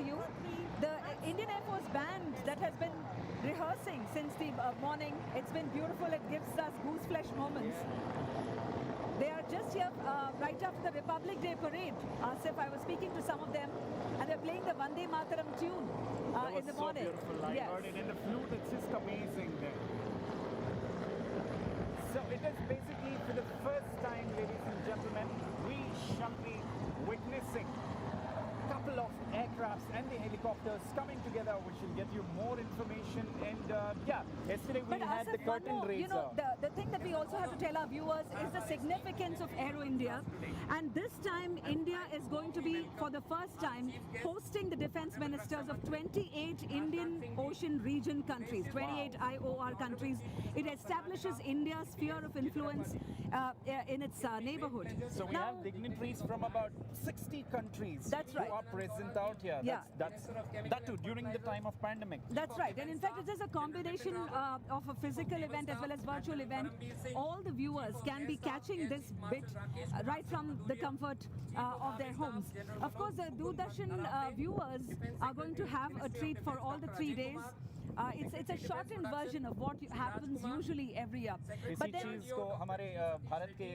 to you. The Indian Air Force band that has been rehearsing since the morning, it's been beautiful. It gives us gooseflesh moments. They are just here right after the Republic Day parade. Asif, I was speaking to some of them, and they're playing the Vande Mataram tune in the morning. So beautiful. I heard it in the flute. It's just amazing there. So it is basically for the first time, ladies and gentlemen, we shall be witnessing a couple of aircrafts and the helicopters coming together, which will get you more information. And yeah, yesterday we had Asif, the curtain raiser. You know, the thing that we also have to tell our viewers is the significance of Aero India. And this time, India is going to be, for the first time, hosting the defense ministers of 28 Indian Ocean region countries, 28 IOR countries. It establishes India's sphere of influence in its neighborhood. So we have dignitaries from about 60 countries. That's right. Who are present out here. Yeah. That too during the time of pandemic. That's right. And in fact, it is a combination of a physical event as well as virtual event. All the viewers can be catching this bit right from the comfort of their homes. Of course, the Doordarshan viewers are going to have a treat for all the 3 days. It's a shortened version of what happens usually every year. इसी चीज को हमारे भारत के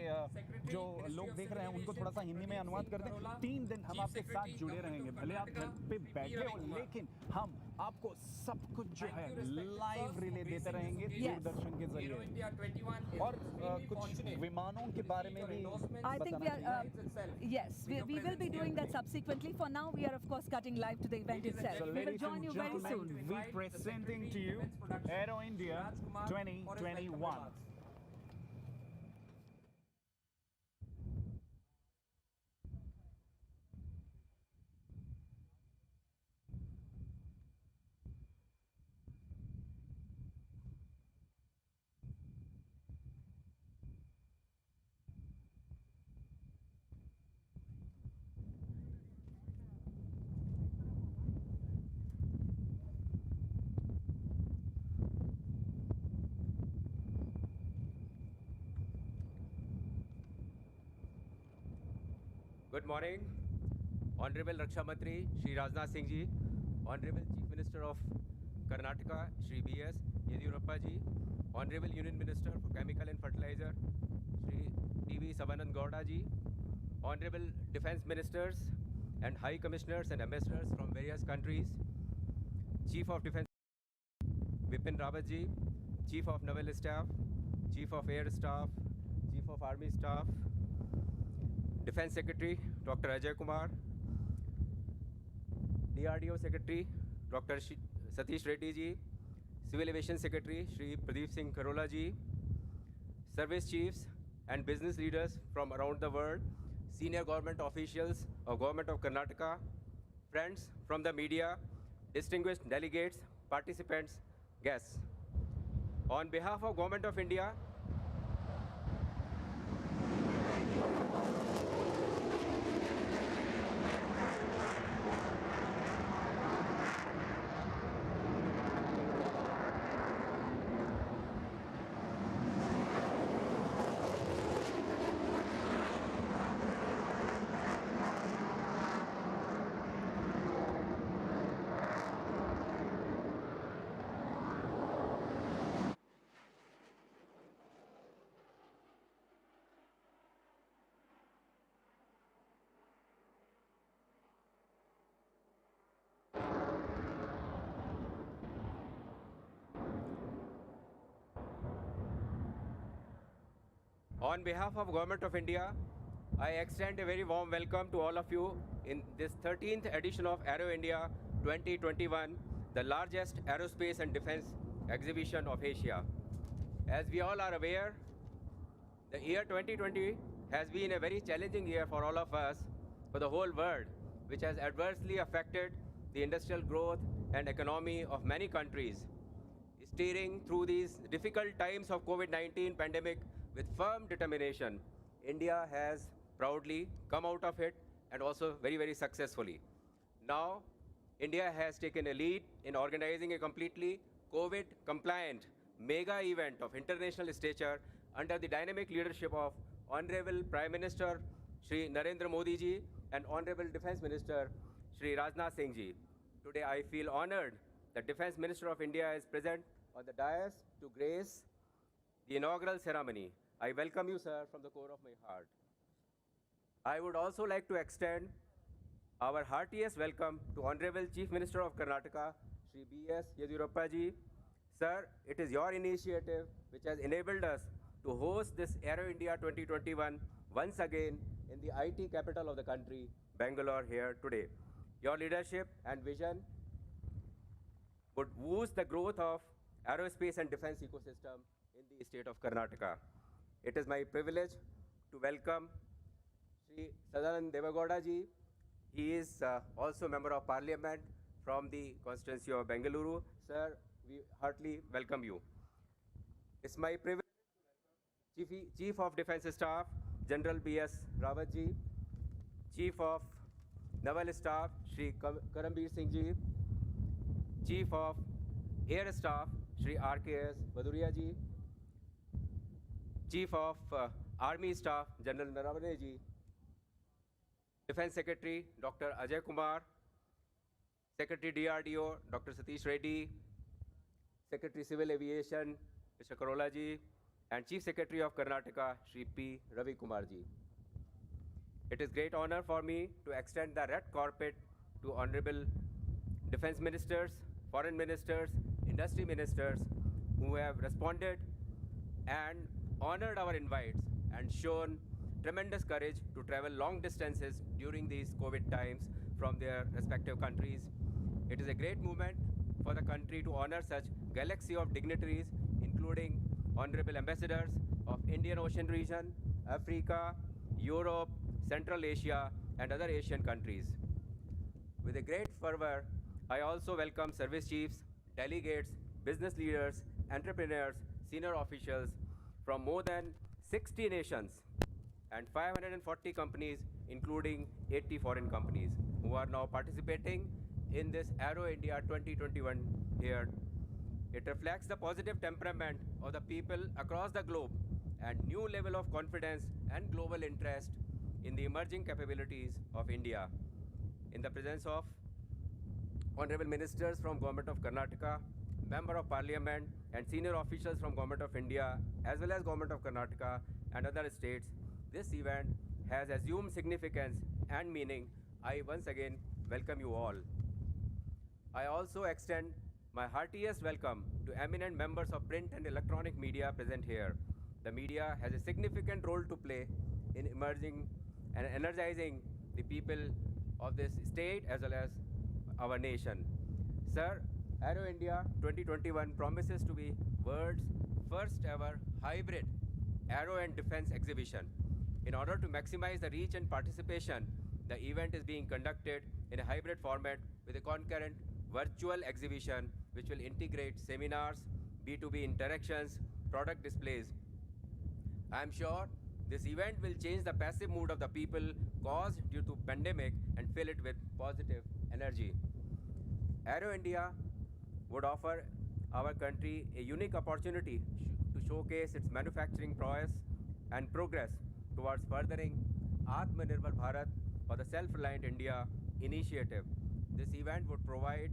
जो लोग देख रहे हैं उनको थोड़ा सा हिंदी में अनुवाद कर दें। 3 दिन हम आपके साथ जुड़े रहेंगे, भले आप घर पे बैठे हो, लेकिन हम आपको सब कुछ जो है लाइव रिले देते रहेंगे दूरदर्शन के जरिए। और कुछ विमानों के बारे में भी I think we are, yes, we will be doing that subsequently. For now, we are of course cutting live to the event itself. So We will join you very soon. We presenting to you Aero India 2021. Good morning, Honorable Raksha Mantri Shri Rajnath Singh Ji, Honorable Chief Minister of Karnataka Shri B.S. Yediyurappa Ji, Honorable Union Minister for Chemical and Fertilizer Shri T.V. Savanand Gowda Ji, Honorable Defense Ministers and High Commissioners and Ambassadors from various countries, Chief of Defense Bipin Rawat Ji, Chief of Naval Staff, Chief of Air Staff, Chief of Army Staff, Defense Secretary Dr. Ajay Kumar, DRDO Secretary Dr. Satish Reddy Ji, Civil Aviation Secretary Shri Pradeep Singh Karola Ji, Service Chiefs and business leaders from around the world, senior government officials of Government of Karnataka, friends from the media, distinguished delegates, participants, guests. On behalf of Government of India, on behalf of Government of India, I extend a very warm welcome to all of you in this 13th edition of Aero India 2021, the largest aerospace and defense exhibition of Asia. As we all are aware, the year 2020 has been a very challenging year for all of us, for the whole world, which has adversely affected the industrial growth and economy of many countries. Steering through these difficult times of COVID-19 pandemic with firm determination, India has proudly come out of it and also very, very successfully. Now, India has taken a lead in organizing a completely COVID-compliant mega event of international stature under the dynamic leadership of Honorable Prime Minister Shri Narendra Modi ji and Honorable Defense Minister Shri Rajnath Singh ji. Today I feel honored that Defense Minister of India is present on the dais to grace the inaugural ceremony. I welcome you, sir, from the core of my heart. I would also like to extend our heartiest welcome to Honorable Chief Minister of Karnataka, Shri B.S. Yediyurappa ji. Sir, it is your initiative which has enabled us to host this Aero India 2021 once again in the IT capital of the country, Bangalore, here today. Your leadership and vision would boost the growth of aerospace and defense ecosystem in the state of Karnataka. It is my privilege to welcome Shri Sadanand Devagowda ji. He is also member of parliament from the constituency of Bengaluru. Sir, we heartily welcome you. It's my privilege to welcome Chief of Defense Staff, General B.S. Rawat ji, Chief of Naval Staff, Shri Karambir Singh ji, Chief of Air Staff, Shri R.K.S. Baduria ji, Chief of Army Staff, General Naravane ji, Defense Secretary, Dr. Ajay Kumar, Secretary DRDO, Dr. Satish Reddy, Secretary Civil Aviation, Mr. Karola ji, and Chief Secretary of Karnataka, Shri P. Ravi Kumar ji. It is great honor for me to extend the red carpet to Honorable Defense Ministers, Foreign Ministers, Industry Ministers who have responded and honored our invites and shown tremendous courage to travel long distances during these COVID times from their respective countries. It is a great moment for the country to honor such galaxy of dignitaries, including honorable ambassadors of Indian Ocean region, Africa, Europe, Central Asia, and other Asian countries. With a great fervor, I also welcome service chiefs, delegates, business leaders, entrepreneurs, senior officials from more than 60 nations and 540 companies, including 80 foreign companies, who are now participating in this Aero India 2021 here. It reflects the positive temperament of the people across the globe and new level of confidence and global interest in the emerging capabilities of India. In the presence of honorable ministers from Government of Karnataka, Member of Parliament, and senior officials from Government of India, as well as Government of Karnataka and other states, this event has assumed significance and meaning. I once again welcome you all. I also extend my heartiest welcome to eminent members of print and electronic media present here. The media has a significant role to play in emerging and energizing the people of this state as well as our nation. Sir, Aero India 2021 promises to be world's first ever hybrid aero and defense exhibition. In order to maximize the reach and participation, the event is being conducted in a hybrid format with a concurrent virtual exhibition which will integrate seminars, B2B interactions, product displays. I am sure this event will change the passive mood of the people caused due to pandemic and fill it with positive energy. Aero India would offer our country a unique opportunity to showcase its manufacturing prowess and progress towards furthering Atmanirbhar Bharat or the Self-Reliant India initiative. This event would provide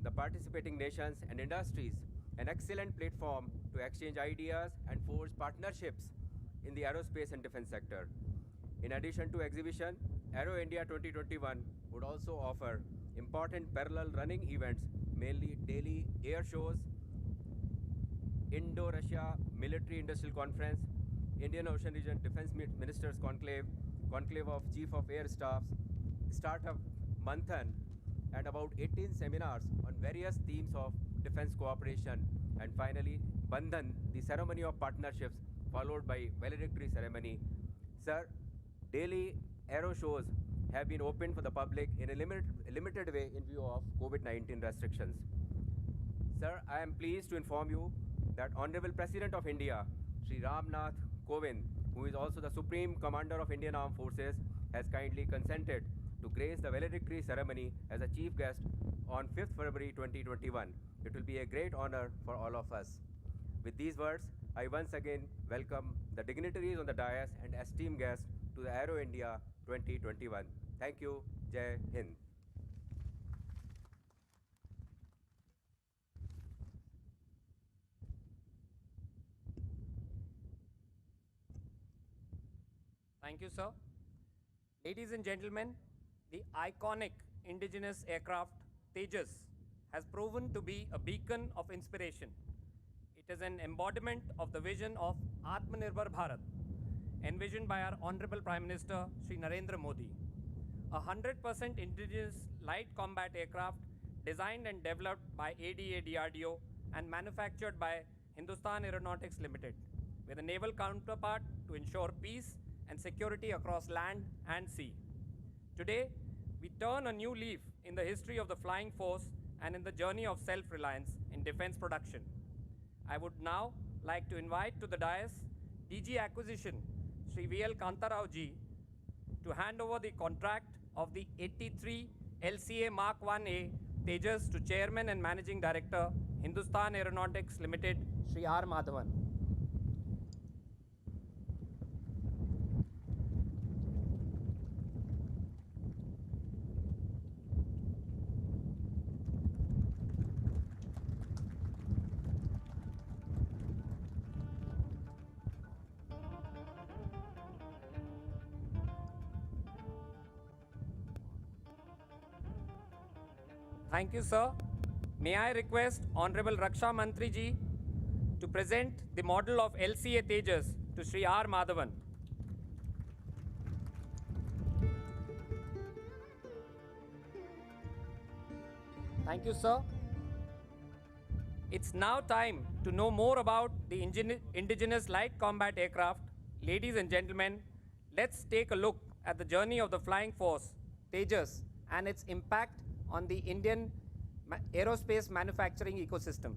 the participating nations and industries an excellent platform to exchange ideas and forge partnerships in the aerospace and defense sector. In addition to exhibition, Aero India 2021 would also offer important parallel running events, mainly daily air shows, Indo-Russia Military Industrial Conference, Indian Ocean Region Defense Ministers Conclave, Conclave of Chief of Air Staffs, Startup Manthan, and about 18 seminars on various themes of defense cooperation, and finally, Bandhan, the ceremony of partnerships, followed by valedictory ceremony. Sir, daily aero shows have been opened for the public in a limited way in view of COVID-19 restrictions. Sir, I am pleased to inform you that Honorable President of India, Shri Ramnath Kovind, who is also the Supreme Commander of Indian Armed Forces, has kindly consented to grace the valedictory ceremony as a chief guest on 5th February 2021. It will be a great honor for all of us. With these words, I once again welcome the dignitaries on the dais and esteemed guests to the Aero India 2021. Thank you. Jai Hind. Thank you, sir. Ladies and gentlemen, the iconic indigenous aircraft Tejas has proven to be a beacon of inspiration. It is an embodiment of the vision of Atmanirbhar Bharat, envisioned by our Honorable Prime Minister Shri Narendra Modi. A 100% indigenous light combat aircraft designed and developed by ADA DRDO and manufactured by Hindustan Aeronautics Limited, with a naval counterpart to ensure peace and security across land and sea. Today, we turn a new leaf in the history of the flying force and in the journey of self-reliance in defense production. I would now like to invite to the dais DG Acquisition, Sri VL Kantarao ji, to hand over the contract of the 83 LCA Mark 1A Tejas to Chairman and Managing Director, Hindustan Aeronautics Limited, Sri R. Madhavan. Thank you, sir. May I request Honorable Raksha Mantri ji to present the model of LCA Tejas to Sri R. Madhavan. Thank you, sir. It's now time to know more about the indigenous light combat aircraft. Ladies and gentlemen, let's take a look at the journey of the flying force, Tejas, and its impact on the Indian aerospace manufacturing ecosystem.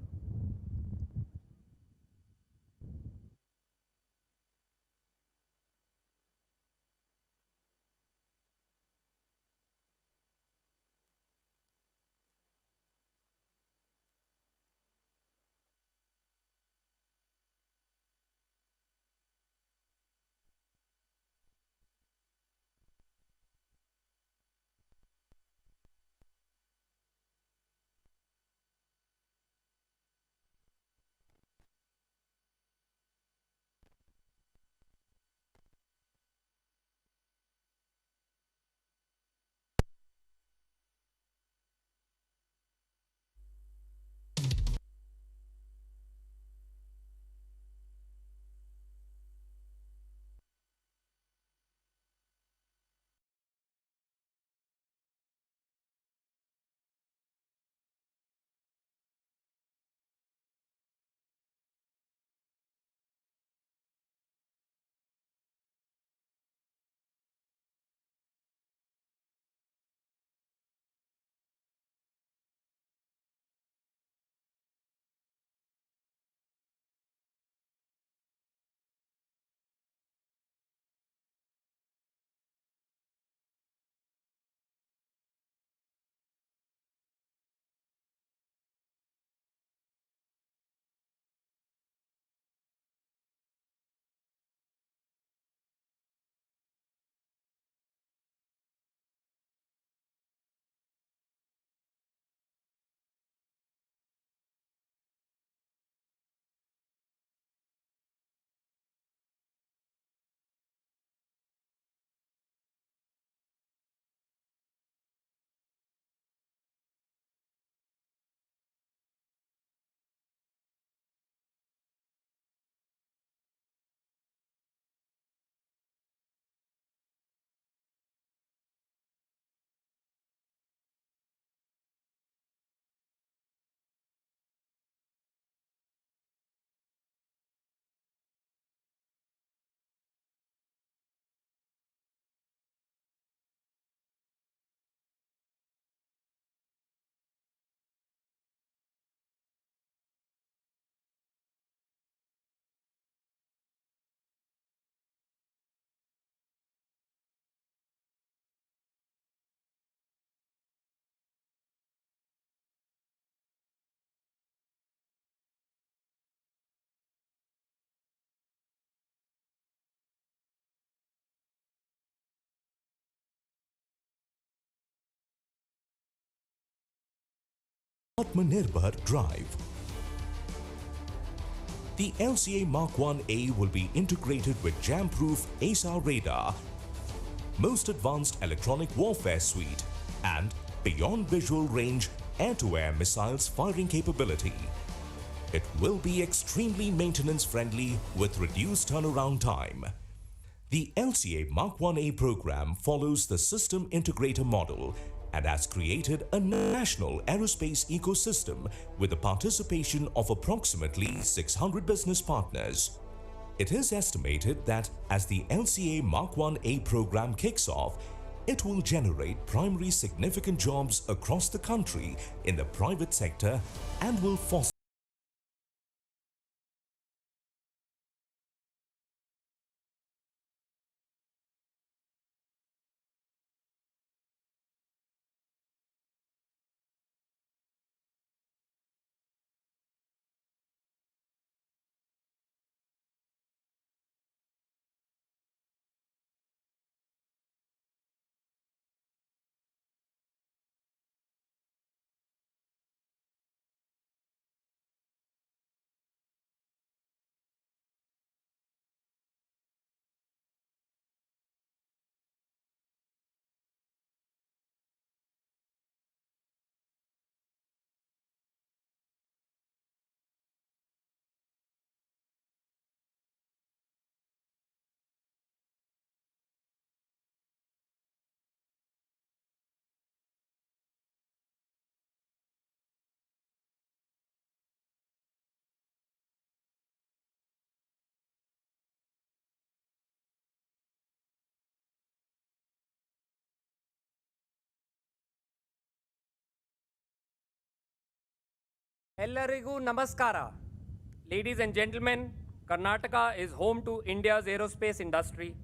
Atmanirbhar Drive. The LCA Mark 1A will be integrated with jam-proof ASAR radar most advanced electronic warfare suite, and beyond visual range air-to-air missiles firing capability. It will be extremely maintenance-friendly with reduced turnaround time. The LCA Mark 1A program follows the system integrator model and has created a national aerospace ecosystem with the participation of approximately 600 business partners. It is estimated that as the LCA Mark 1A program kicks off, it will generate primary significant jobs across the country in the private sector and will foster Ellarigu Namaskara. Ladies and gentlemen, Karnataka is home to India's aerospace industry.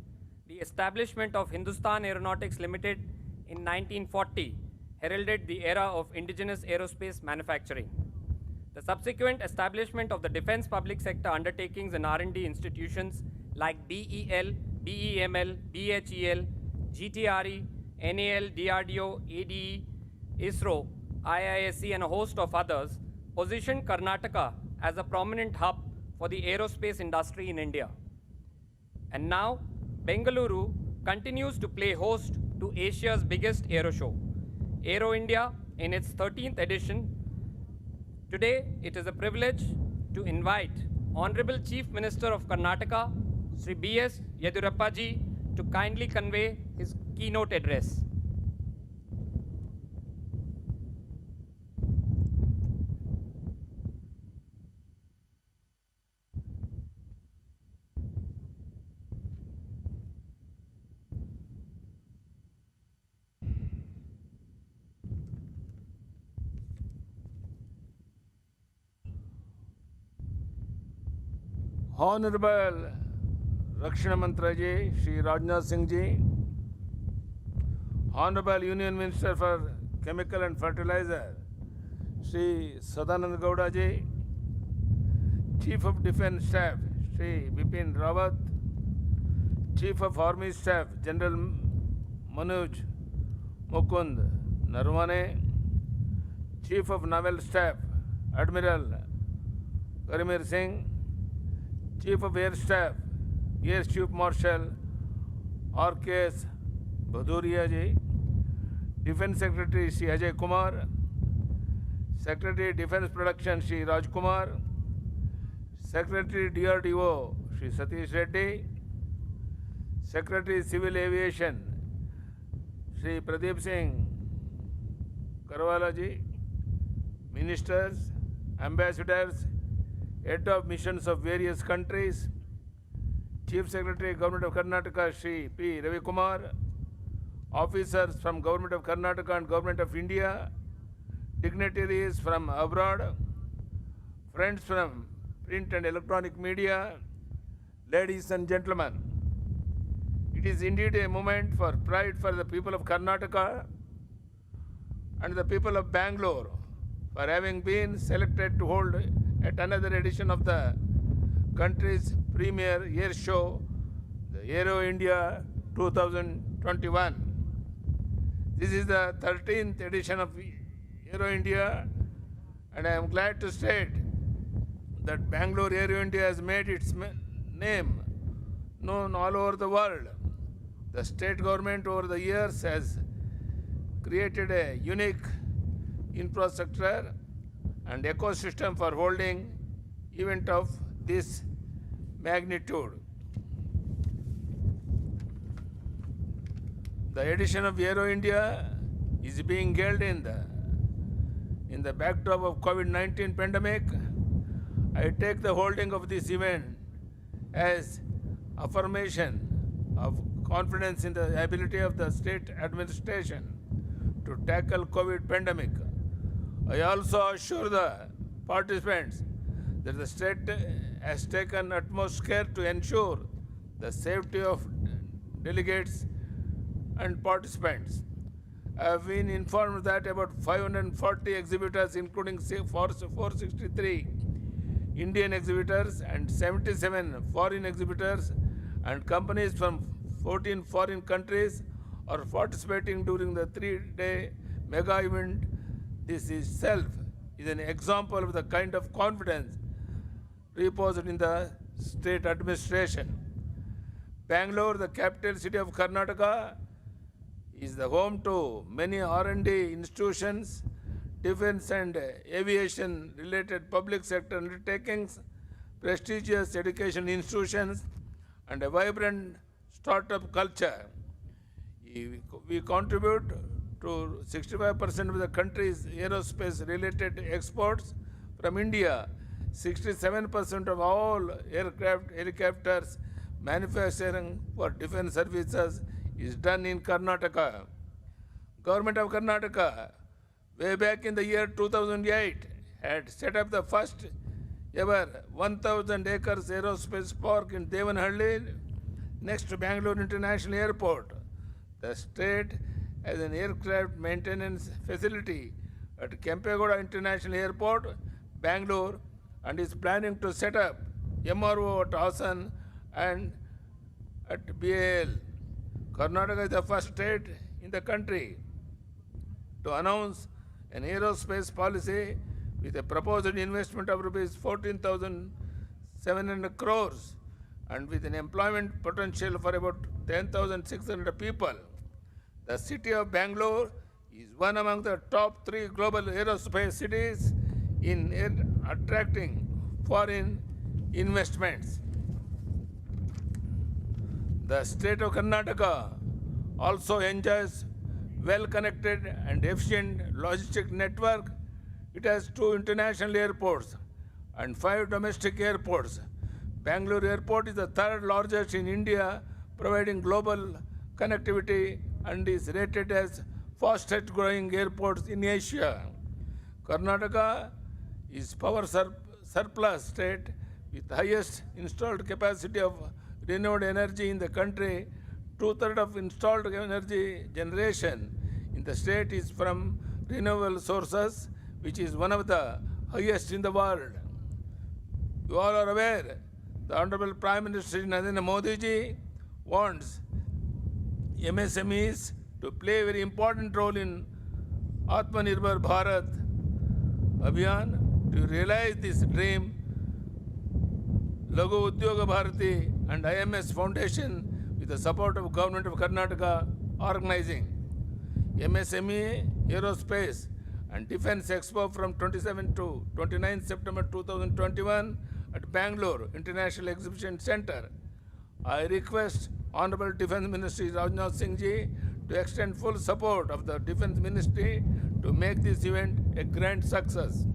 The establishment of Hindustan Aeronautics Limited in 1940 heralded the era of indigenous aerospace manufacturing. The subsequent establishment of the defense public sector undertakings and R&D institutions like BEL, BEML, BHEL, GTRE, NAL, DRDO, ADE, ISRO, IISc and a host of others positioned Karnataka as a prominent hub for the aerospace industry in India. And now, Bengaluru continues to play host to Asia's biggest aero show, Aero India, in its 13th edition. Today, it is a privilege to invite Honorable Chief Minister of Karnataka, Sri B.S. Yedurappa ji, to kindly convey his keynote address. Honorable Rakshana Mantra ji, Shri Rajnath Singh ji, Honorable Union Minister for Chemical and Fertilizer, Shri Sadanand Gowda ji, Chief of Defence Staff, Shri Bipin Rawat, Chief of Army Staff, General Manoj Mukund Narwane, Chief of Naval Staff, Admiral Karimir Singh, Chief of Air Staff, Air Chief Marshal R.K.S. Bhaduria ji, Defence Secretary Shri Ajay Kumar, Secretary Defence Production Shri Raj Kumar, Secretary DRDO Shri Satish Reddy, Secretary Civil Aviation Shri Pradeep Singh Karwala ji, Ministers, Ambassadors, Head of Missions of various countries, Chief Secretary Government of Karnataka Shri P. Ravi Kumar, officers from Government of Karnataka and Government of India, dignitaries from abroad, friends from print and electronic media, ladies and gentlemen. It is indeed a moment for pride for the people of Karnataka and the people of Bangalore for having been selected to hold at another edition of the country's premier air show, the Aero India 2021. This is the 13th edition of Aero India, and I am glad to state that Bangalore Aero India has made its name known all over the world. The state government over the years has created a unique infrastructure and ecosystem for holding event of this magnitude. The edition of Aero India is being held in the backdrop of COVID-19 pandemic. I take the holding of this event as affirmation of confidence in the ability of the state administration to tackle COVID pandemic. I also assure the participants that the state has taken utmost care to ensure the safety of delegates and participants. I have been informed that about 540 exhibitors, including 463 Indian exhibitors and 77 foreign exhibitors and companies from 14 foreign countries, are participating during the 3-day mega event. This itself is an example of the kind of confidence reposed in the state administration. Bangalore, the capital city of Karnataka, is the home to many R&D institutions, defense and aviation related public sector undertakings, prestigious education institutions, and a vibrant startup culture. We contribute to 65% of the country's aerospace related exports from India. 67% of all helicopters manufacturing for defense services is done in Karnataka. Government of Karnataka, way back in the year 2008, had set up the first ever 1,000 acres aerospace park in Devanahalli next to Bangalore International Airport. The state has an aircraft maintenance facility at Kempegowda International Airport, Bangalore, and is planning to set up MRO at Hassan and at BAL. Karnataka is the first state in the country to announce an aerospace policy with a proposed investment of rupees 14,700 crores and with an employment potential for about 10,600 people. The city of Bangalore is one among the top 3 global aerospace cities in attracting foreign investments. The state of Karnataka also enjoys well-connected and efficient logistic network. It has 2 international airports and 5 domestic airports. Bangalore Airport is the 3rd largest in India, providing global connectivity and is rated as fastest growing airports in Asia. Karnataka is power surplus state with highest installed capacity of renewable energy in the country. 2/3 of installed energy generation in the state is from renewable sources, which is one of the highest in the world. You all are aware, the Honorable Prime Minister Narendra Modi ji wants MSMEs to play a very important role in Atmanirbhar Bharat Abhiyan. To realize this dream, Laghu Udyoga Bharati and IMS Foundation, with the support of Government of Karnataka, organizing MSME Aerospace and Defense Expo from 27 to 29 September 2021 at Bangalore International Exhibition Center. I request Honorable Defense Ministry Rajnath Singh ji to extend full support of the Defense Ministry to make this event a grand success.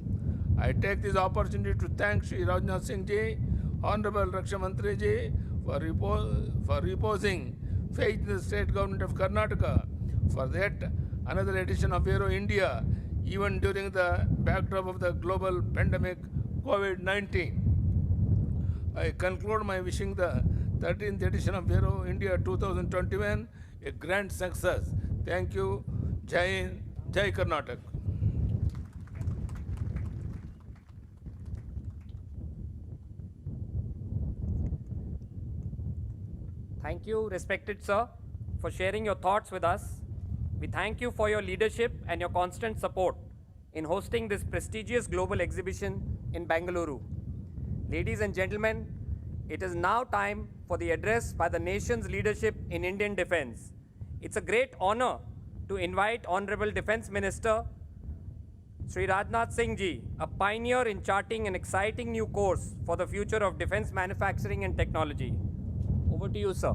I take this opportunity to thank Shri Rajnath Singh ji, Honorable Raksha Mantri ji, for reposing faith in the state government of Karnataka for that another edition of Aero India, even during the backdrop of the global pandemic COVID-19. I conclude my wishing the 13th edition of Aero India 2021 a grand success. Thank you. Jai Hind, Jai Karnataka. Thank you, respected sir, for sharing your thoughts with us. We thank you for your leadership and your constant support in hosting this prestigious global exhibition in Bengaluru. Ladies and gentlemen, it is now time for the address by the nation's leadership in Indian defense. It's a great honor to invite Honorable Defense Minister Sri Rajnath Singh Ji, a pioneer in charting an exciting new course for the future of defense manufacturing and technology. Over to you, sir.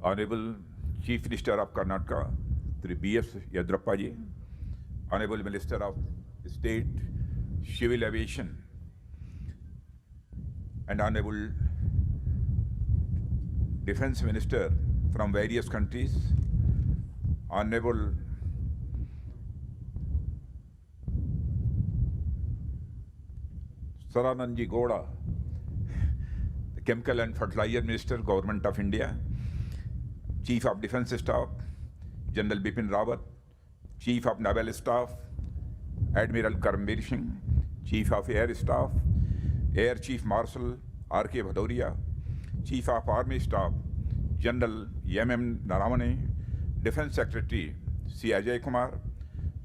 Honorable Chief Minister of Karnataka, Sri B.S. Yediyurappa Ji, Honorable Minister of State, Civil Aviation, and Honorable Defense Minister from various countries, Honorable Sadanand Gowda, the Chemical and Fertilizer Minister, Government of India, Chief of Defense Staff, General Bipin Rawat, Chief of Naval Staff, Admiral Karambir Singh, Chief of Air Staff, Air Chief Marshal R.K. Bhadoria, Chief of Army Staff, General M.M. Naravane, Defense Secretary C. Ajay Kumar,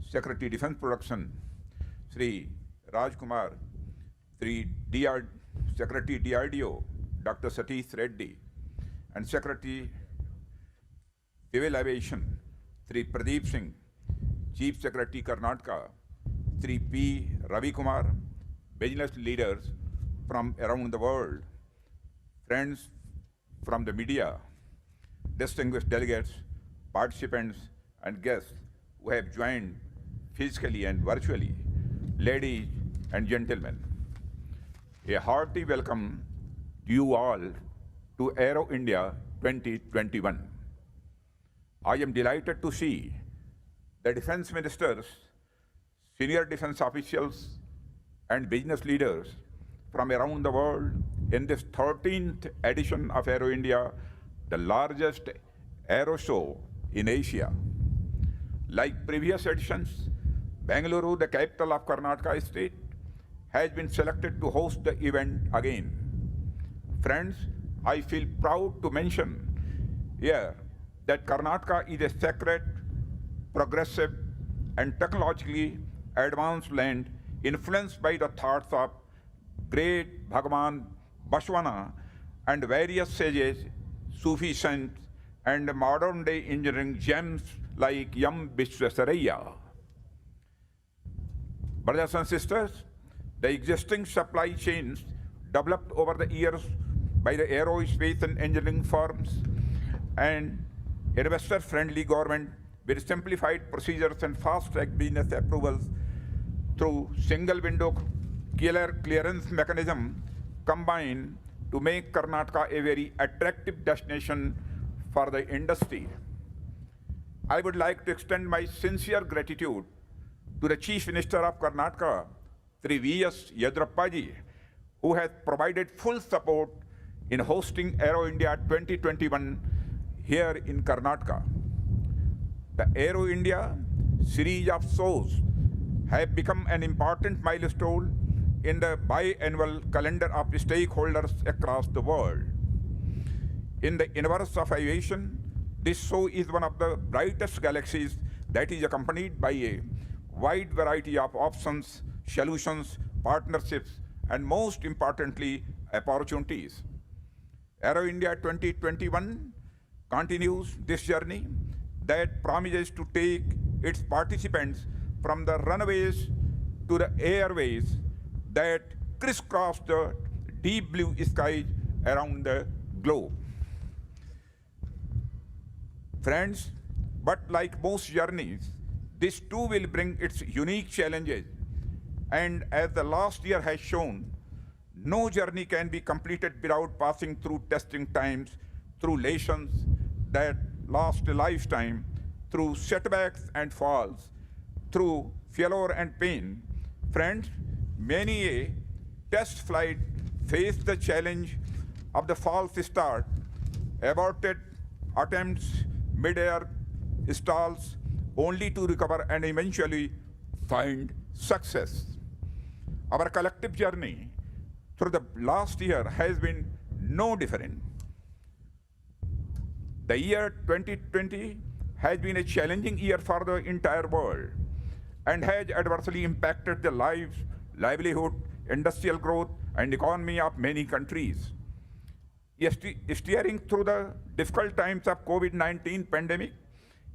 Secretary Defense Production Sri Raj Kumar, Secretary DRDO Dr. Satish Reddy, and Secretary Civil Aviation Sri Pradeep Singh, Chief Secretary Karnataka Sri P. Ravi Kumar, business leaders from around the world, friends from the media, distinguished delegates, participants, and guests who have joined physically and virtually, ladies and gentlemen, a hearty welcome to you all to Aero India 2021. I am delighted to see the defense ministers, senior defense officials, and business leaders from around the world in this 13th edition of Aero India, the largest aero show in Asia. Like previous editions, Bengaluru, the capital of Karnataka state, has been selected to host the event again. Friends, I feel proud to mention here that Karnataka is a sacred, progressive, and technologically advanced land influenced by the thoughts of great Bhagavan Bashwana and various sages, Sufi saints, and modern-day engineering gems like Yam Visvesvaraya. Brothers and sisters, the existing supply chains developed over the years by the aerospace and engineering firms and investor-friendly government with simplified procedures and fast-track business approvals through single-window clearance mechanism combine to make Karnataka a very attractive destination for the industry. I would like to extend my sincere gratitude to the Chief Minister of Karnataka, Sri V.S. Yediyurappa Ji, who has provided full support in hosting Aero India 2021 here in Karnataka. The Aero India series of shows have become an important milestone in the biannual calendar of stakeholders across the world. In the universe of aviation, this show is one of the brightest galaxies that is accompanied by a wide variety of options, solutions, partnerships, and most importantly, opportunities. Aero India 2021 continues this journey that promises to take its participants from the runways to the airways that crisscross the deep blue skies around the globe. Friends, but like most journeys, this too will bring its unique challenges. And as the last year has shown, no journey can be completed without passing through testing times, through lessons that last a lifetime, through setbacks and falls, through failure and pain. Friends, many a test flight faced the challenge of the false start, aborted attempts, mid-air stalls, only to recover and eventually find success. Our collective journey through the last year has been no different. The year 2020 has been a challenging year for the entire world and has adversely impacted the lives, livelihood, industrial growth, and economy of many countries. Steering through the difficult times of COVID-19 pandemic,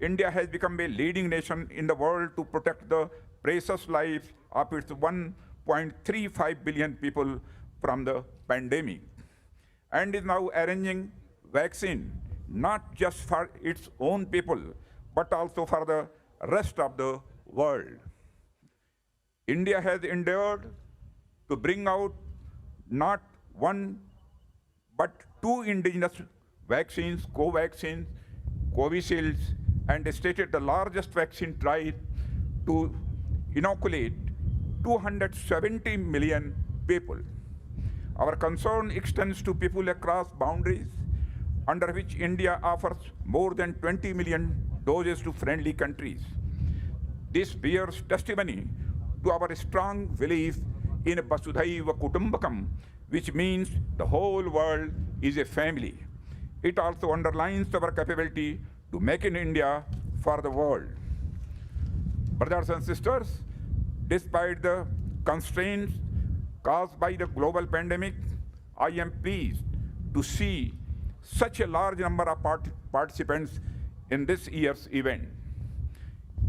India has become a leading nation in the world to protect the precious lives of its 1.35 billion people from the pandemic, and is now arranging vaccine not just for its own people, but also for the rest of the world. India has endeavored to bring out not one but two indigenous vaccines, Covaxin, Covishield, and stated the largest vaccine trial to inoculate 270 million people. Our concern extends to people across boundaries, under which India offers more than 20 million doses to friendly countries. This bears testimony to our strong belief in Vasudhaiva Kutumbakam, which means the whole world is a family. It also underlines our capability to make in India for the world. Brothers and sisters, despite the constraints caused by the global pandemic, I am pleased to see such a large number of participants in this year's event.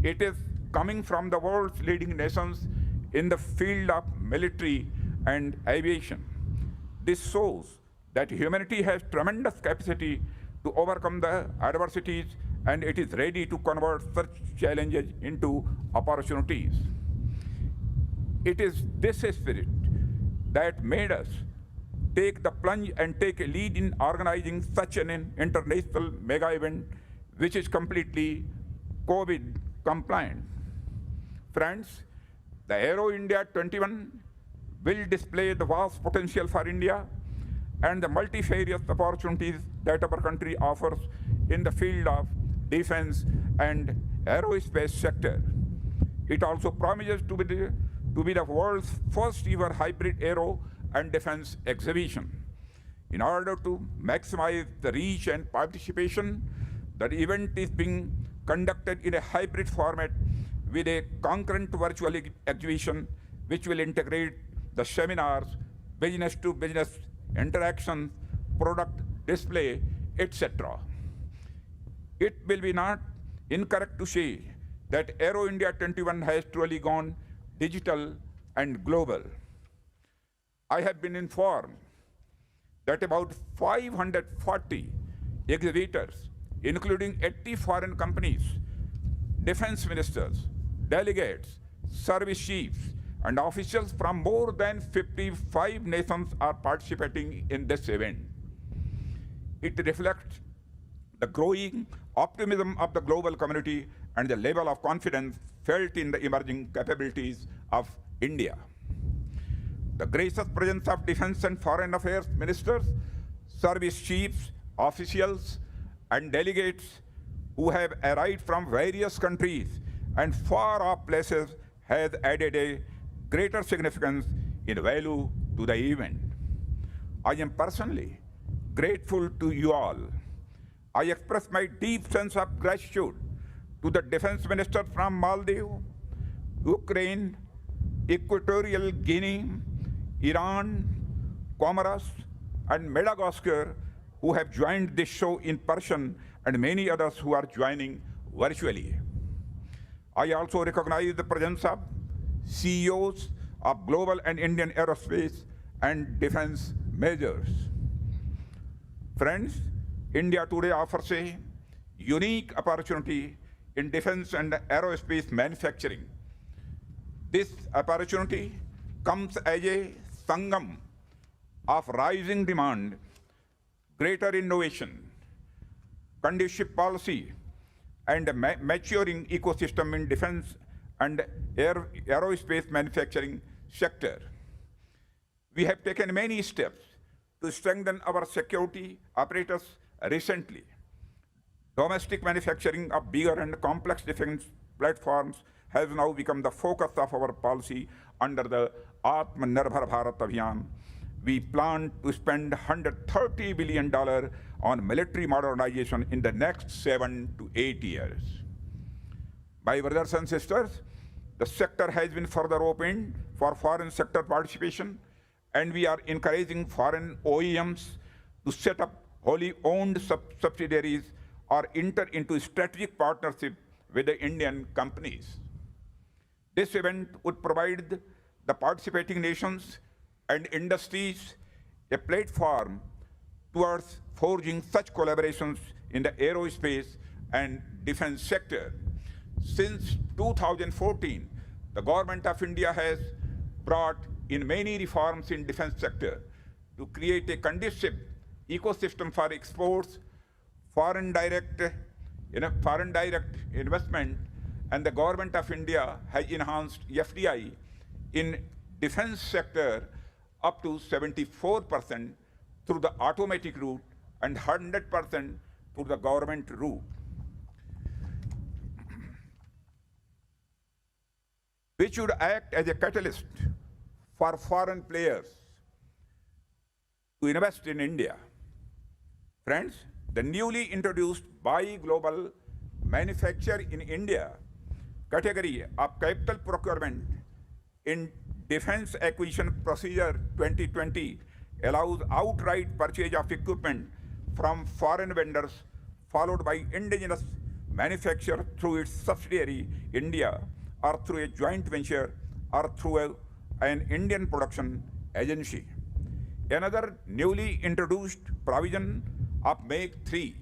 It is coming from the world's leading nations in the field of military and aviation. This shows that humanity has tremendous capacity to overcome the adversities, and it is ready to convert such challenges into opportunities. It is this spirit that made us take the plunge and take a lead in organizing such an international mega event, which is completely COVID compliant. Friends, the Aero India 21 will display the vast potential for India and the multifarious opportunities that our country offers in the field of defense and aerospace sector. It also promises to be the world's first ever hybrid aero and defense exhibition. In order to maximize the reach and participation, the event is being conducted in a hybrid format with a concurrent virtual exhibition, which will integrate the seminars, business-to-business interaction, product display, etc. It will be not incorrect to say that Aero India 21 has truly gone digital and global. I have been informed that about 540 exhibitors, including 80 foreign companies, defense ministers, delegates, service chiefs, and officials from more than 55 nations are participating in this event. It reflects the growing optimism of the global community and the level of confidence felt in the emerging capabilities of India. The gracious presence of defense and foreign affairs ministers, service chiefs, officials, and delegates who have arrived from various countries and far-off places has added a greater significance in value to the event. I am personally grateful to you all. I express my deep sense of gratitude to the defense minister from Maldives, Ukraine, Equatorial Guinea, Iran, Comoros, and Madagascar, who have joined this show in person, and many others who are joining virtually. I also recognize the presence of CEOs of global and Indian aerospace and defense majors. Friends, India today offers a unique opportunity in defense and aerospace manufacturing. This opportunity comes as a sangam of rising demand, greater innovation, conducive policy, and a maturing ecosystem in defense and aerospace manufacturing sector. We have taken many steps to strengthen our security apparatus recently. Domestic manufacturing of bigger and complex defense platforms has now become the focus of our policy under the Atmanirbhar Bharat Abhiyan, we plan to spend $130 billion on military modernization in the next 7 to 8 years. My brothers and sisters, the sector has been further opened for foreign sector participation, and we are encouraging foreign OEMs to set up wholly owned subsidiaries or enter into strategic partnership with the Indian companies. This event would provide the participating nations and industries a platform towards forging such collaborations in the aerospace and defense sector. Since 2014, the Government of India has brought in many reforms in defense sector to create a conducive ecosystem for exports, foreign direct investment, and the Government of India has enhanced FDI in defense sector up to 74% through the automatic route and 100% through the government route. Which should act as a catalyst for foreign players to invest in India. Friends, the newly introduced Buy Global Manufacture in India category of capital procurement in Defense Acquisition Procedure 2020 allows outright purchase of equipment from foreign vendors, followed by indigenous manufacture through its subsidiary India, or through a joint venture, or through an Indian production agency. Another newly introduced provision of Make 3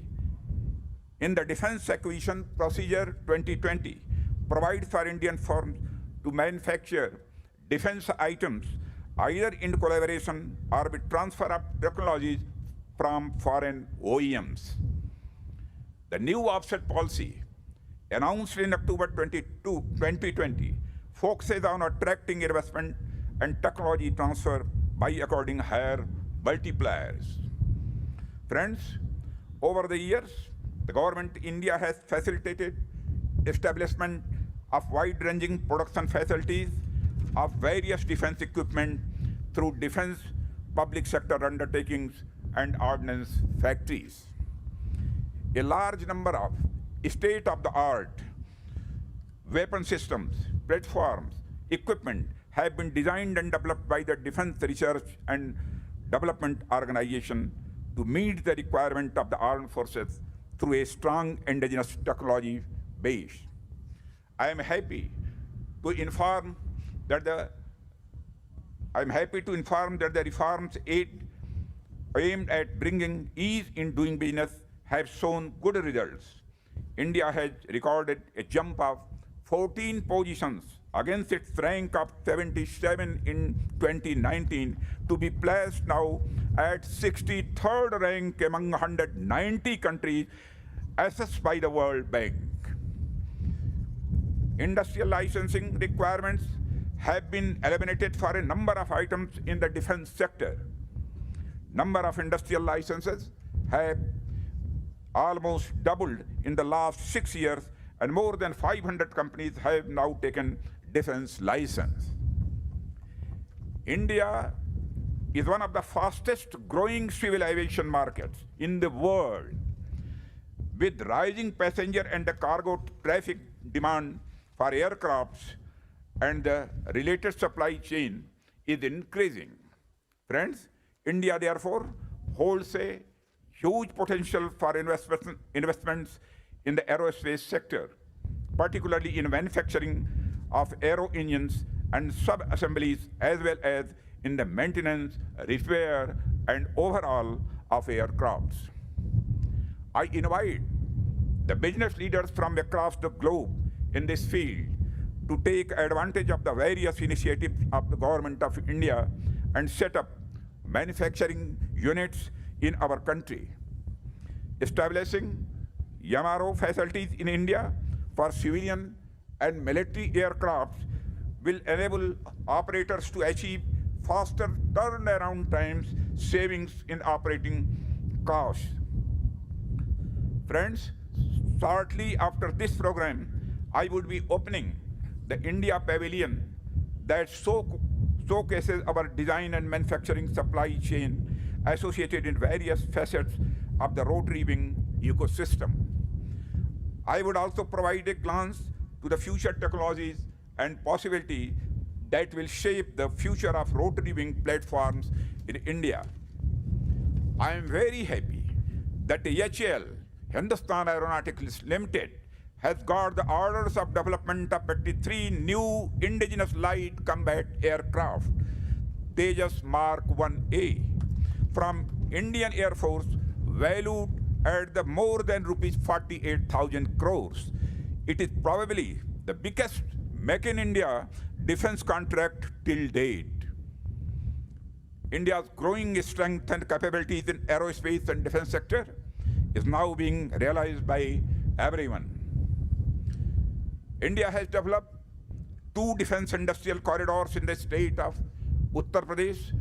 in the Defense Acquisition Procedure 2020 provides for Indian firms to manufacture defense items either in collaboration or with transfer of technologies from foreign OEMs. The new offset policy announced in October 2020 focuses on attracting investment and technology transfer by according higher multipliers. Friends, over the years, the government of India has facilitated establishment of wide-ranging production facilities of various defense equipment through defense public sector undertakings and ordnance factories. A large number of state-of-the-art weapon systems, platforms, equipment have been designed and developed by the Defense Research and Development Organization to meet the requirement of the armed forces through a strong indigenous technology base. I am happy to inform that the reforms aimed at bringing ease in doing business have shown good results. India has recorded a jump of 14 positions against its rank of 77 in 2019 to be placed now at 63rd rank among 190 countries assessed by the World Bank. Industrial licensing requirements have been eliminated for a number of items in the defense sector. Number of industrial licenses have almost doubled in the last 6 years, and more than 500 companies have now taken defense license. India is one of the fastest growing civil aviation markets in the world. With rising passenger and cargo traffic demand for aircrafts, and the related supply chain is increasing. Friends, India therefore holds a huge potential for investments in the aerospace sector, particularly in manufacturing of aero engines and sub-assemblies, as well as in the maintenance, repair, and overhaul of aircrafts. I invite the business leaders from across the globe in this field to take advantage of the various initiatives of the Government of India and set up manufacturing units in our country. Establishing MRO facilities in India for civilian and military aircraft will enable operators to achieve faster turnaround times, savings in operating costs. Friends, shortly after this program, I would be opening the India Pavilion that so showcases our design and manufacturing supply chain associated in various facets of the rotary wing ecosystem. I would also provide a glance to the future technologies and possibilities that will shape the future of rotary wing platforms in India. I am very happy that the HAL, Hindustan Aeronautics Limited, has got the orders of development of 83 new indigenous light combat aircraft, Tejas Mark 1A, from Indian Air Force, valued at the more than rupees 48,000 crores. It is probably the biggest Make in India defense contract till date. India's growing strength and capabilities in aerospace and defense sector is now being realized by everyone. India has developed 2 defense industrial corridors in the state of Uttar Pradesh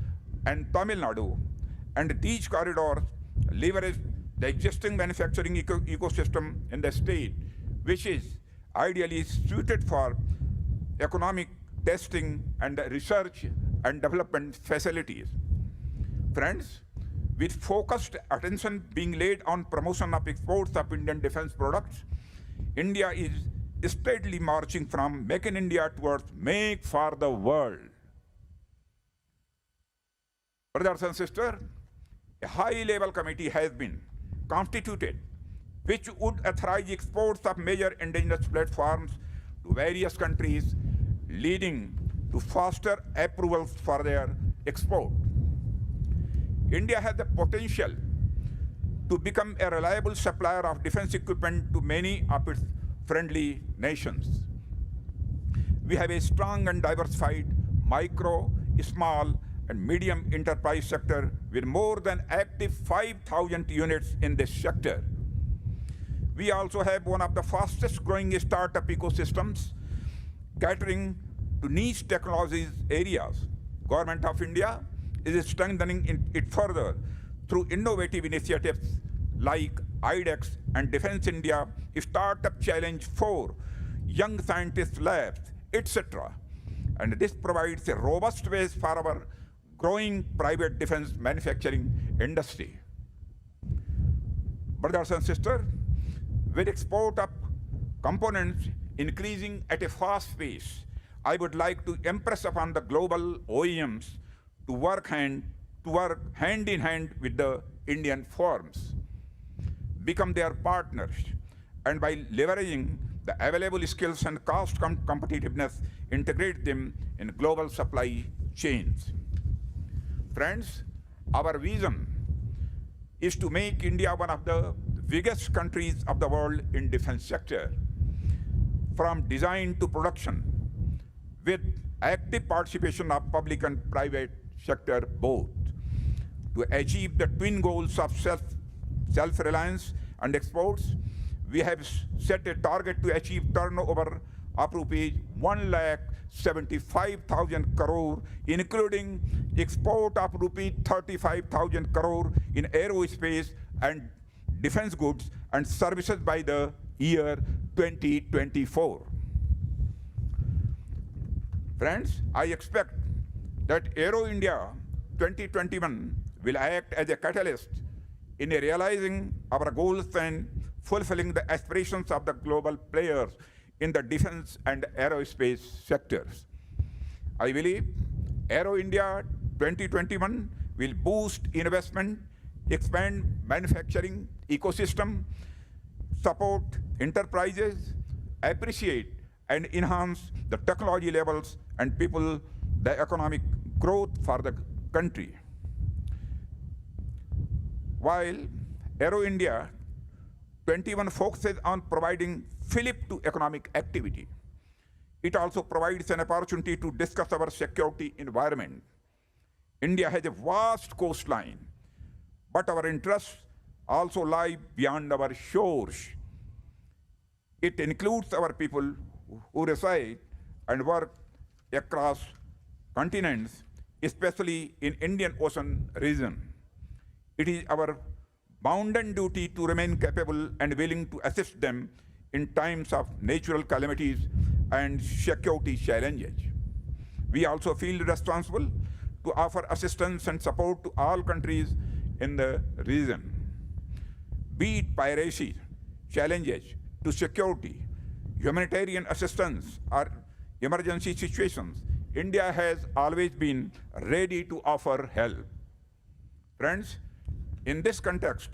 and Tamil Nadu, and these corridors leverage the existing manufacturing ecosystem in the state, which is ideally suited for economic testing and research and development facilities. Friends, with focused attention being laid on promotion of exports of Indian defense products, India is steadily marching from Make in India towards Make for the World. Brothers and sisters, a high-level committee has been constituted which would authorize exports of major indigenous platforms to various countries, leading to faster approvals for their export. India has the potential to become a reliable supplier of defense equipment to many of its friendly nations. We have a strong and diversified micro, small, and medium enterprise sector with more than active 5,000 units in this sector. We also have one of the fastest growing startup ecosystems catering to niche technologies areas. Government of India is strengthening it further through innovative initiatives like IDEX and Defense India, Startup Challenge 4, Young Scientist Labs, etc. And this provides a robust base for our growing private defense manufacturing industry. Brothers and sisters, with export of components increasing at a fast pace, I would like to impress upon the global OEMs to work hand in hand with the Indian firms, become their partners, and by leveraging the available skills and cost competitiveness, integrate them in global supply chains. Friends, our vision is to make India one of the biggest countries of the world in defense sector, from design to production, with active participation of public and private sector both, to achieve the twin goals of self-reliance and exports. We have set a target to achieve turnover of rupees 1,75,000 crore, including export of rupees 35,000 crore in aerospace and defense goods and services by the year 2024. Friends, I expect that Aero India 2021 will act as a catalyst in realizing our goals and fulfilling the aspirations of the global players in the defense and aerospace sectors. I believe Aero India 2021 will boost investment, expand manufacturing ecosystem, support enterprises, appreciate and enhance the technology levels and people, the economic growth for the country. While Aero India 21 focuses on providing fillip to economic activity, it also provides an opportunity to discuss our security environment. India has a vast coastline, but our interests also lie beyond our shores. It includes our people who reside and work across continents, especially in Indian Ocean region. It is our bounden duty to remain capable and willing to assist them in times of natural calamities and security challenges. We also feel responsible to offer assistance and support to all countries in the region. Be it piracy, challenges to security, humanitarian assistance, or emergency situations, India has always been ready to offer help. Friends, in this context,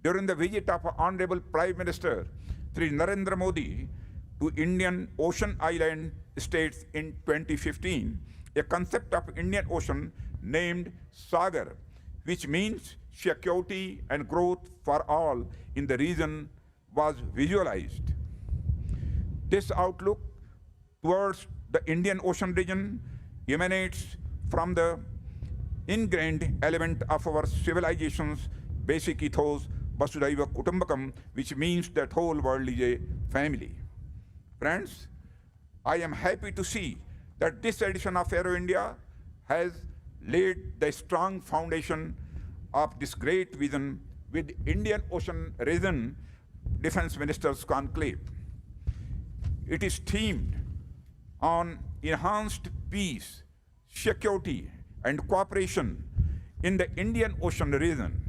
during the visit of Honorable Prime Minister Sri Narendra Modi to Indian Ocean Island states in 2015, a concept of Indian Ocean named Sagar, which means security and growth for all in the region, was visualized. This outlook towards the Indian Ocean region emanates from the ingrained element of our civilization's basic ethos, Vasudhaiva Kutumbakam, which means that whole world is a family. Friends, I am happy to see that this edition of Aero India has laid the strong foundation of this great vision with Indian Ocean Region Defense Ministers Conclave. It is themed on enhanced peace, security, and cooperation in the Indian Ocean region.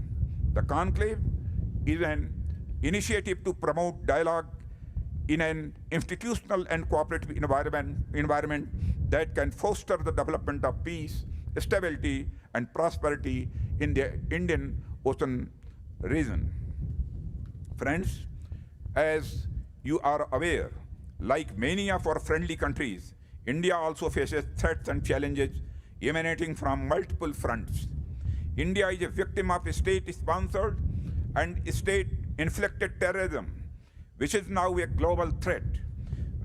The conclave is an initiative to promote dialogue in an institutional and cooperative environment that can foster the development of peace, stability, and prosperity in the Indian Ocean region. Friends, as you are aware, like many of our friendly countries, India also faces threats and challenges emanating from multiple fronts. India is a victim of state-sponsored and state-inflicted terrorism, which is now a global threat.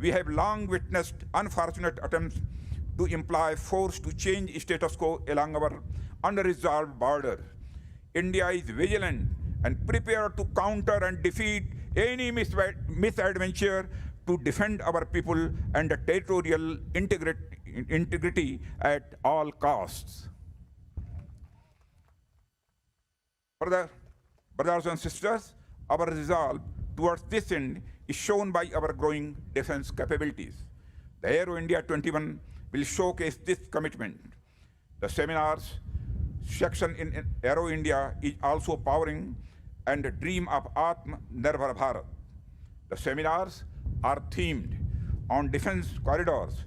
We have long witnessed unfortunate attempts to employ force to change status quo along our unresolved border. India is vigilant and prepared to counter and defeat any misadventure to defend our people and the territorial integrity at all costs. Brothers and sisters, our resolve towards this end is shown by our growing defense capabilities. The Aero India 21 will showcase this commitment. The seminars section in Aero India is also powering and the dream of Atma Nirbhar Bharat. The seminars are themed on defense corridors,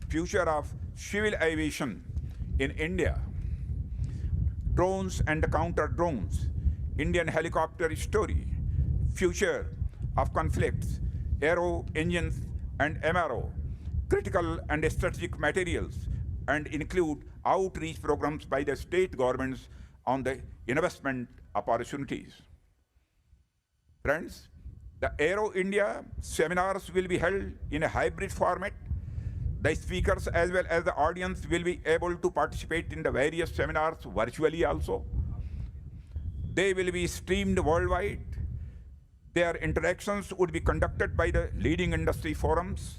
future of civil aviation in India, drones and counter drones, Indian helicopter story, future of conflicts, aero engines and MRO, critical and strategic materials, and include outreach programs by the state governments on the investment opportunities. Friends, the Aero India seminars will be held in a hybrid format. The speakers as well as the audience will be able to participate in the various seminars virtually also. They will be streamed worldwide. Their interactions would be conducted by the leading industry forums,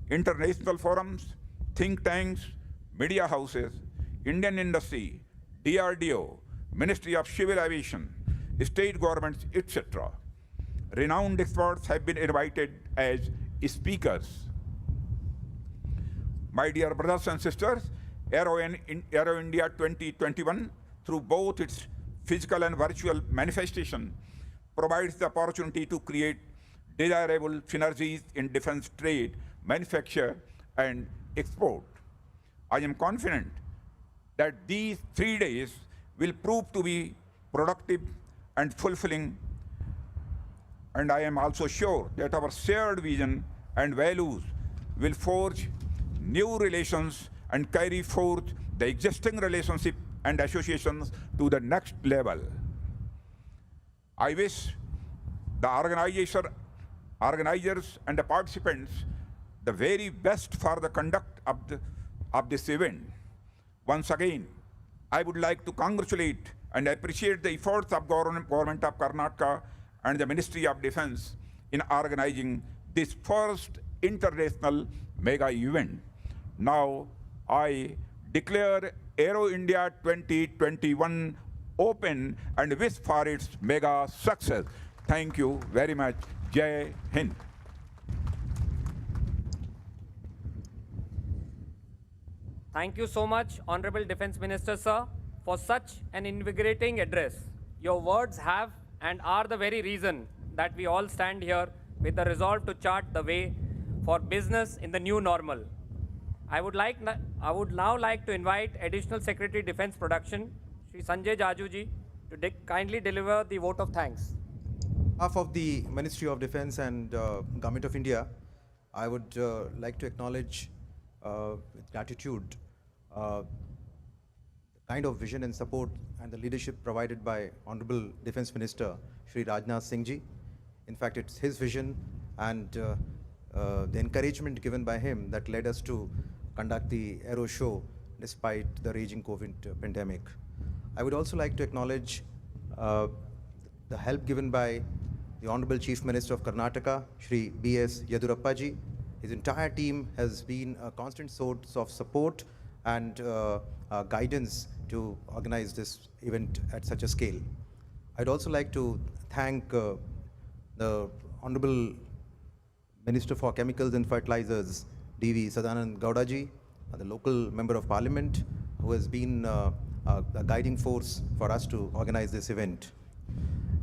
international forums, think tanks, media houses, Indian industry, DRDO, Ministry of Civil Aviation, state governments, etc. Renowned experts have been invited as speakers. My dear brothers and sisters, Aero India 2021, through both its physical and virtual manifestation, provides the opportunity to create desirable synergies in defense trade, manufacture, and export. I am confident that these 3 days will prove to be productive and fulfilling, and I am also sure that our shared vision and values will forge new relations and carry forth the existing relationship and associations to the next level. I wish the organizers and the participants the very best for the conduct of this event. Once again, I would like to congratulate and appreciate the efforts of Government of Karnataka and the Ministry of Defense in organizing this first international mega event. Now, I declare Aero India 2021 open and wish for its mega success. Thank you very much. Jai Hind. Thank you so much, Honorable Defense Minister, sir, for such an invigorating address. Your words have and are the very reason that we all stand here with the resolve to chart the way for business in the new normal. I would now like to invite Additional Secretary Defense Production, Shri Sanjay Jajuji, to kindly deliver the vote of thanks. On behalf of the Ministry of Defense and Government of India, I would like to acknowledge with gratitude the kind of vision and support and the leadership provided by Honorable Defense Minister Shri Rajnath Singh ji. In fact, it's his vision and the encouragement given by him that led us to conduct the Aero show despite the raging COVID pandemic. I would also like to acknowledge the help given by the Honorable Chief Minister of Karnataka, Shri B.S. Yedurappa ji. His entire team has been a constant source of support and guidance to organize this event at such a scale. I'd also like to thank the Honorable Minister for Chemicals and Fertilizers, D.V. Sadanand Gowda ji, the local Member of Parliament, who has been a guiding force for us to organize this event.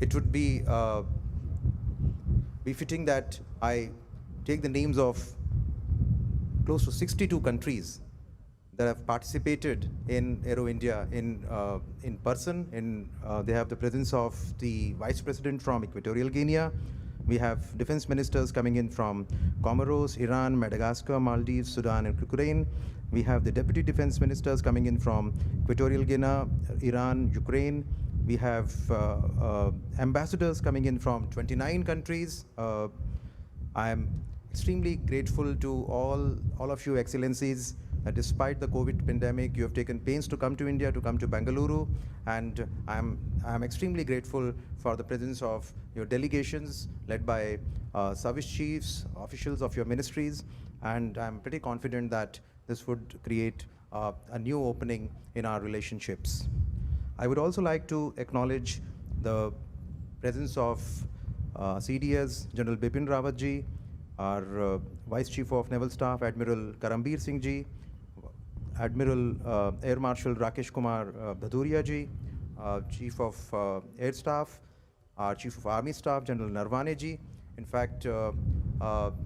It would be befitting that I take the names of close to 62 countries that have participated in Aero India in person. They have the presence of the Vice President from Equatorial Guinea. We have defense ministers coming in from Comoros, Iran, Madagascar, Maldives, Sudan, and Ukraine. We have the deputy defense ministers coming in from Equatorial Guinea, Iran, Ukraine. We have ambassadors coming in from 29 countries. I am extremely grateful to all of you excellencies. Despite the COVID pandemic, you have taken pains to come to India, to come to Bengaluru, and I'm extremely grateful for the presence of your delegations led by service chiefs, officials of your ministries, and I'm pretty confident that this would create a new opening in our relationships. I would also like to acknowledge the presence of CDS General Bipin Rawat ji, our Vice Chief of Naval Staff Admiral Karambir Singh ji, Admiral Air Marshal Rakesh Kumar Bhaduria ji, Chief of Air Staff, our Chief of Army Staff General Narwane ji. In fact,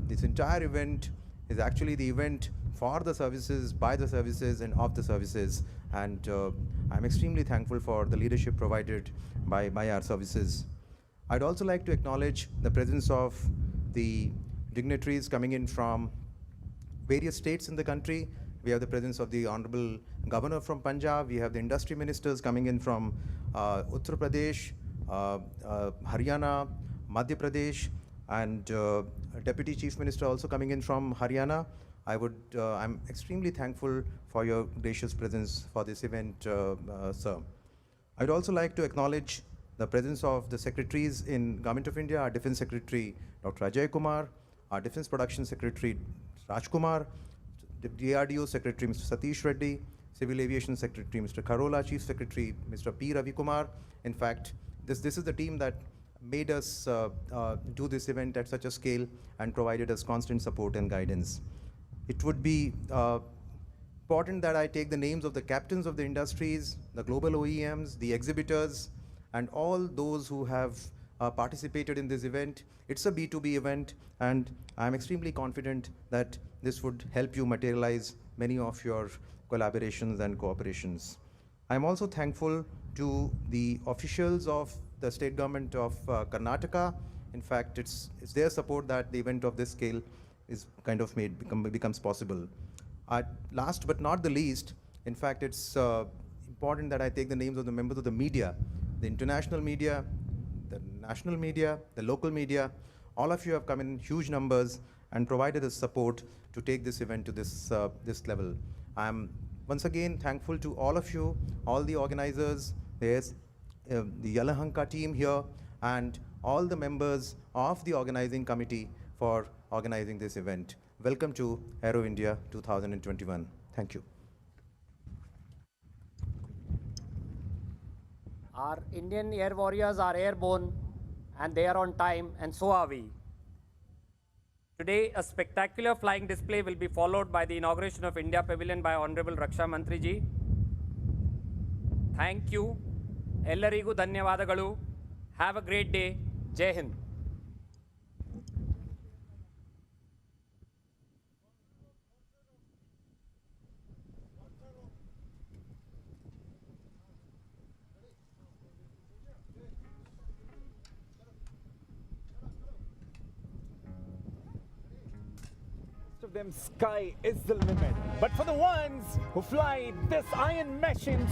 this entire event is actually the event for the services, by the services, and of the services. And I'm extremely thankful for the leadership provided by our services. I'd also like to acknowledge the presence of the dignitaries coming in from various states in the country. We have the presence of the Honorable Governor from Punjab. We have the industry ministers coming in from Uttar Pradesh, Haryana, Madhya Pradesh, and Deputy Chief Minister also coming in from Haryana. I'm extremely thankful for your gracious presence for this event, sir. I'd also like to acknowledge the presence of the secretaries in Government of India, our Defense Secretary, Dr. Ajay Kumar, our Defense Production Secretary, Raj Kumar, the DRDO Secretary, Mr. Satish Reddy, Civil Aviation Secretary, Mr. Karola, Chief Secretary, Mr. P. Ravi Kumar. In fact, this is the team that made us do this event at such a scale and provided us constant support and guidance. It would be important that I take the names of the captains of the industries, the global OEMs, the exhibitors, and all those who have participated in this event. It's a B2B event, and I'm extremely confident that this would help you materialize many of your collaborations and cooperations. I'm also thankful to the officials of the state government of Karnataka. In fact, it's their support that the event of this scale is kind of becomes possible. Last but not the least, in fact, it's important that I take the names of the members of the media, the international media, the national media, the local media. All of you have come in huge numbers and provided us support to take this event to this level. I'm once again thankful to all of you, all the organizers. There's the Yelahanka team here and all the members of the organizing committee for organizing this event. Welcome to Aero India 2021. Thank you. Our Indian air warriors are airborne and they are on time, and so are we. Today, a spectacular flying display will be followed by the inauguration of India Pavilion by Honorable Raksha Mantri ji. Thank you. Ellarigu ಧನ್ಯವಾದಗಳು. Have a great day. Jai Hind. Of them, sky is the limit. But for the ones who fly this iron machines,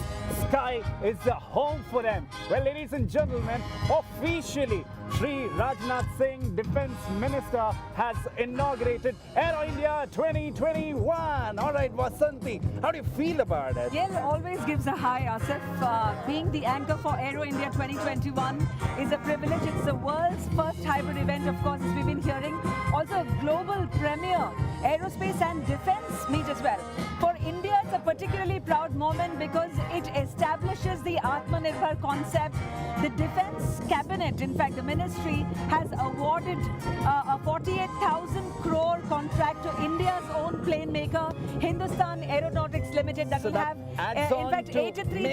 sky is the home for them. Well, ladies and gentlemen, officially, Shri Rajnath Singh, Defense Minister, has inaugurated Aero India 2021. All right, Vasanti, how do you feel about it? Yale always gives a high, Asif. Being the anchor for Aero India 2021 is a privilege. It's the world's first hybrid event, of course, as we've been hearing. Also a global premiere aerospace and defense meet as well. For India, it's a particularly proud moment because it establishes the Atmanirbhar concept. The Defense Cabinet, in fact, the ministry, has awarded a 48,000 crore contract to India's own plane maker, Hindustan Aeronautics Limited, that will have, in fact, 83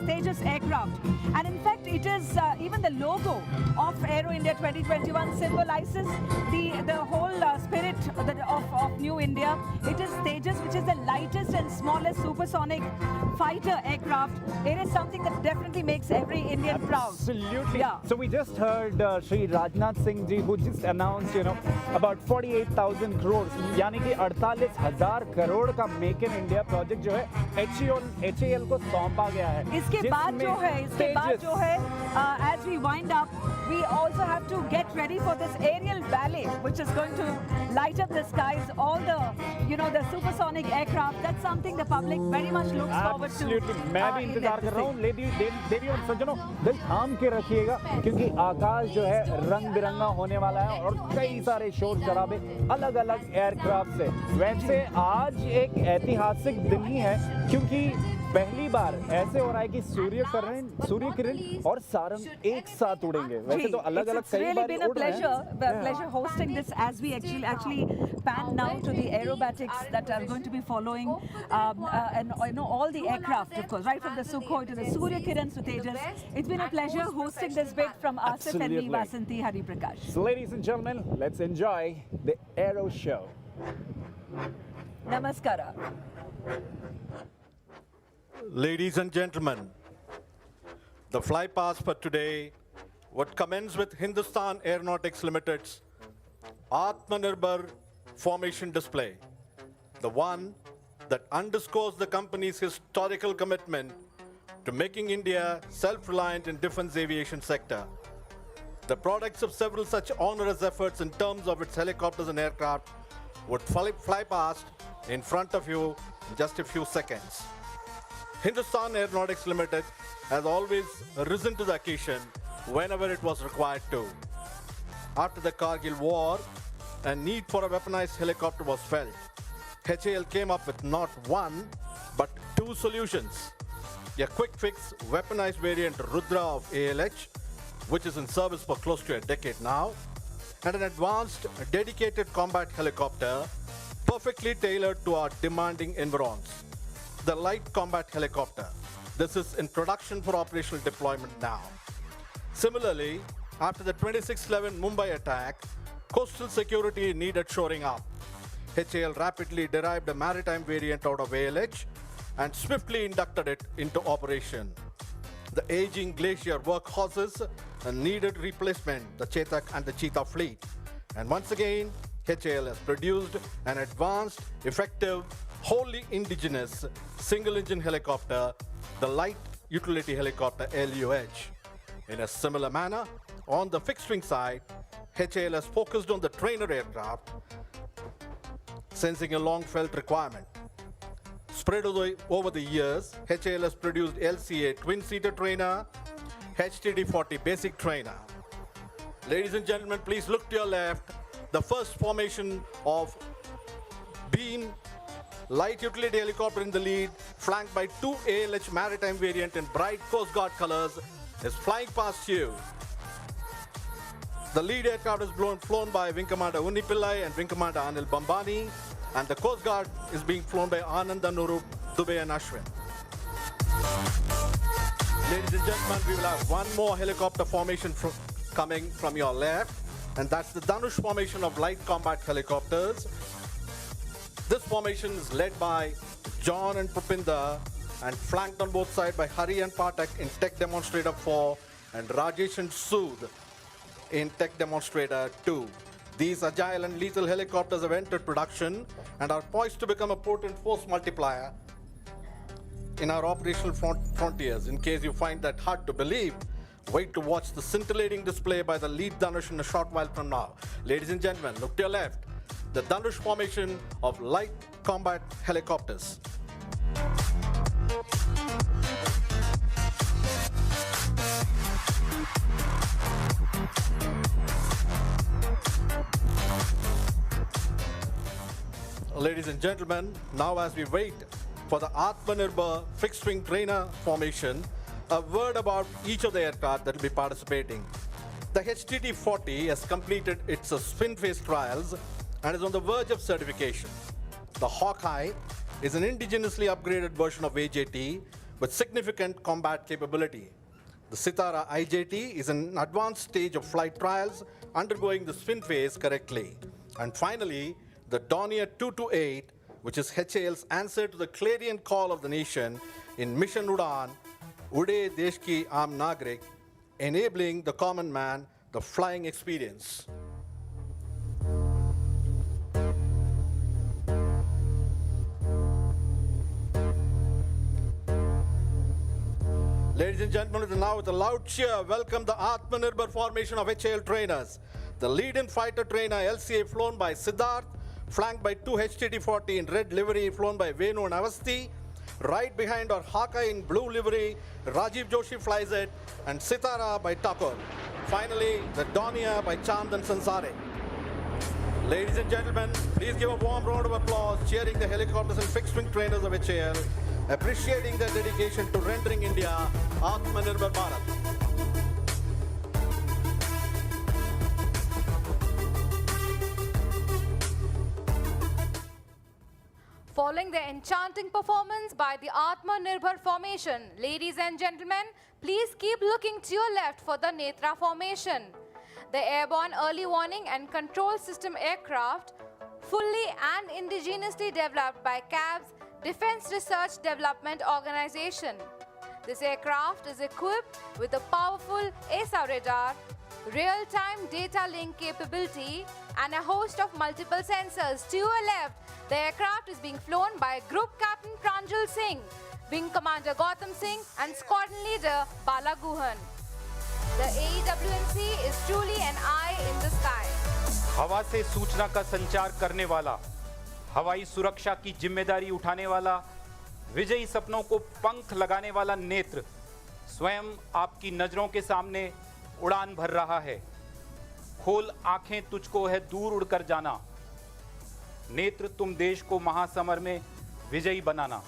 Tejas aircraft. And in fact, it is even the logo of Aero India 2021 symbolizes the whole spirit of New India. It is Tejas, which is the lightest and smallest supersonic fighter aircraft. It is something that definitely makes every Indian proud. Absolutely. Yeah. So we just heard Shri Rajnath Singh ji, who just announced, about 48,000 crores, यानी कि 48,000 करोड़ का make in India project जो है HAL को सौंपा गया है. इसके बाद जो है, as we wind up, we also have to get ready for this aerial ballet, which is going to light up the skies, all the supersonic aircraft. That's something the public very much looks forward to. Absolutely. मैं भी इंतजार कर रहा हूँ. देवी और सज्जनों, दिल थाम के रखिएगा, क्योंकि आकाश जो है रंग बिरंगा होने वाला है और कई सारे शोर शराबे अलग अलग एयरक्राफ्ट से. वैसे आज एक ऐतिहासिक दिन ही है, क्योंकि पहली बार ऐसे हो रहा है कि सूर्य किरण और सारंग एक साथ उड़ेंगे. वैसे तो अलग अलग कई बार उड़ रहे हैं. Pleasure hosting this as we actually pan now to the aerobatics that are going to be following, and all the aircraft, of course, right from the Sukhoi to the Surya Kirans to Tejas. It's been a pleasure hosting this bit from Asif and me, Vasanti Hari Prakash. So, ladies and gentlemen, let's enjoy the Aero show. Namaskara. Ladies and gentlemen, the flypast for today would commence with Hindustan Aeronautics Limited's Atmanirbhar formation display, the one that underscores the company's historical commitment to making India self-reliant in defense aviation sector. The products of several such onerous efforts in terms of its helicopters and aircraft would fly past in front of you in just a few seconds. Hindustan Aeronautics Limited has always risen to the occasion whenever it was required to. After the Kargil war, a need for a weaponized helicopter was felt. HAL came up with not one, but two solutions. A quick-fix weaponized variant Rudra of ALH, which is in service for close to a decade now, and an advanced, dedicated combat helicopter perfectly tailored to our demanding environs. The light combat helicopter. This is in production for operational deployment now. Similarly, after the 26/11 Mumbai attack, coastal security needed shoring up. HAL rapidly derived a maritime variant out of ALH and swiftly inducted it into operation. The aging Glacier workhorses needed replacement, the Chetak and the Cheetah fleet. And once again, HAL has produced an advanced, effective, wholly indigenous single-engine helicopter, the Light Utility Helicopter LUH. In a similar manner, on the fixed-wing side, HAL has focused on the trainer aircraft, sensing a long-felt requirement. Spread over the years, HAL has produced LCA twin-seater trainer, HTD-40 basic trainer. Ladies and gentlemen, please look to your left. The first formation of Beam light utility helicopter in the lead, flanked by two ALH maritime variant in bright Coast Guard colors, is flying past you. The lead aircraft is flown by Wing Commander Unni Pillai and Wing Commander Anil Bambani, and the Coast Guard is being flown by Anand, Anurup, Dubey and Ashwin. Ladies and gentlemen, we will have one more helicopter formation coming from your left, and that's the Dhanush formation of light combat helicopters. This formation is led by John and Pupinder and flanked on both sides by Hari and Patak in Tech Demonstrator 4 and Rajesh and Sood in Tech Demonstrator 2. These agile and lethal helicopters have entered production and are poised to become a potent force multiplier in our operational frontiers. In case you find that hard to believe, wait to watch the scintillating display by the lead Dhanush in a short while from now. Ladies and gentlemen, look to your left, the Dhanush formation of light combat helicopters. Ladies and gentlemen, now as we wait for the Atmanirbhar fixed wing trainer formation, a word about each of the aircraft that will be participating. The HTT-40 has completed its spin phase trials and is on the verge of certification. The Hawkeye is an indigenously upgraded version of AJT with significant combat capability. The Sitara IJT is an advanced stage of flight trials undergoing the spin phase correctly. And finally, the Dornier 228, which is HAL's answer to the clarion call of the nation in Mission Udan, Ude Desh Ki Aam Nagrik, enabling the common man the flying experience. Ladies and gentlemen, now with a loud cheer, welcome the Atmanirbhar formation of HAL trainers. The lead-in fighter trainer LCA flown by Siddharth, flanked by two HTT-40 in red livery flown by Venu and Avasti. Right behind are Hawkeye in blue livery, Rajiv Joshi flies it, and Sitara by Thakur. Finally, the Dornier by Chand and Sansare. Ladies and gentlemen, please give a warm round of applause cheering the helicopters and fixed-wing trainers of HAL, appreciating their dedication to rendering India Atmanirbhar Bharat. Following the enchanting performance by the Atmanirbhar formation, ladies and gentlemen, please keep looking to your left for the Netra formation. The airborne early warning and control system aircraft, fully and indigenously developed by CAB's Defense Research Development Organization. This aircraft is equipped with a powerful ESA radar, real-time data link capability, and a host of multiple sensors. To your left, the aircraft is being flown by Group Captain Pranjal Singh, Wing Commander Gautam Singh, and Squadron Leader Bala Guhan. The AEWMC is truly an eye in the sky. हवा से सूचना का संचार करने वाला, हवाई सुरक्षा की जिम्मेदारी उठाने वाला, विजयी सपनों को पंख लगाने वाला नेत्र स्वयं आपकी नजरों के सामने उड़ान भर रहा है। खोल आंखें, तुझको है दूर उड़कर जाना। नेत्र, तुम देश को महासमर में विजयी बनाना।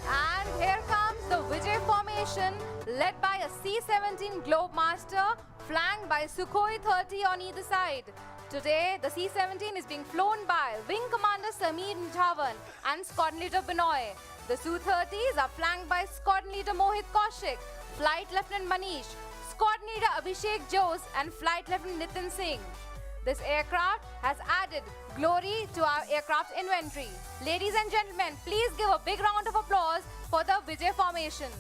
And here comes the Vijay formation led by a C-17 Globemaster flanked by Sukhoi 30 on either side. Today, the C-17 is being flown by Wing Commander Sameer Dhawan and Squadron Leader Binoy. The Su-30s are flanked by Squadron Leader Mohit Kaushik, Flight Lieutenant Manish, Squadron Leader Abhishek Jose, and Flight Lieutenant Nitin Singh. This aircraft has added glory to our aircraft inventory. Ladies and gentlemen, please give a big round of applause for the Vijay formation.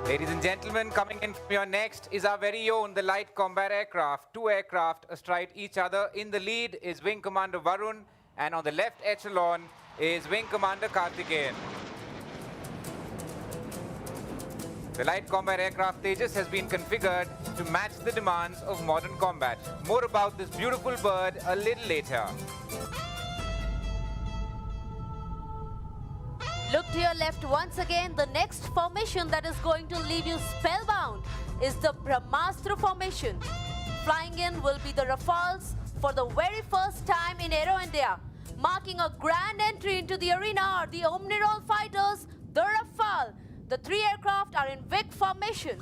Ladies and gentlemen, coming in from your next is our very own, the light combat aircraft. Two aircraft astride each other. In the lead is Wing Commander Varun, and on the left echelon is Wing Commander Karthikeyan. The light combat aircraft Tejas has been configured to match the demands of modern combat. More about this beautiful bird a little later. Look to your left once again. The next formation that is going to leave you spellbound is the Brahmastra formation. Flying in will be the Rafales for the very first time in Aero India. Marking a grand entry into the arena are the Omnirol fighters, the Rafale. The three aircraft are in Vic formation.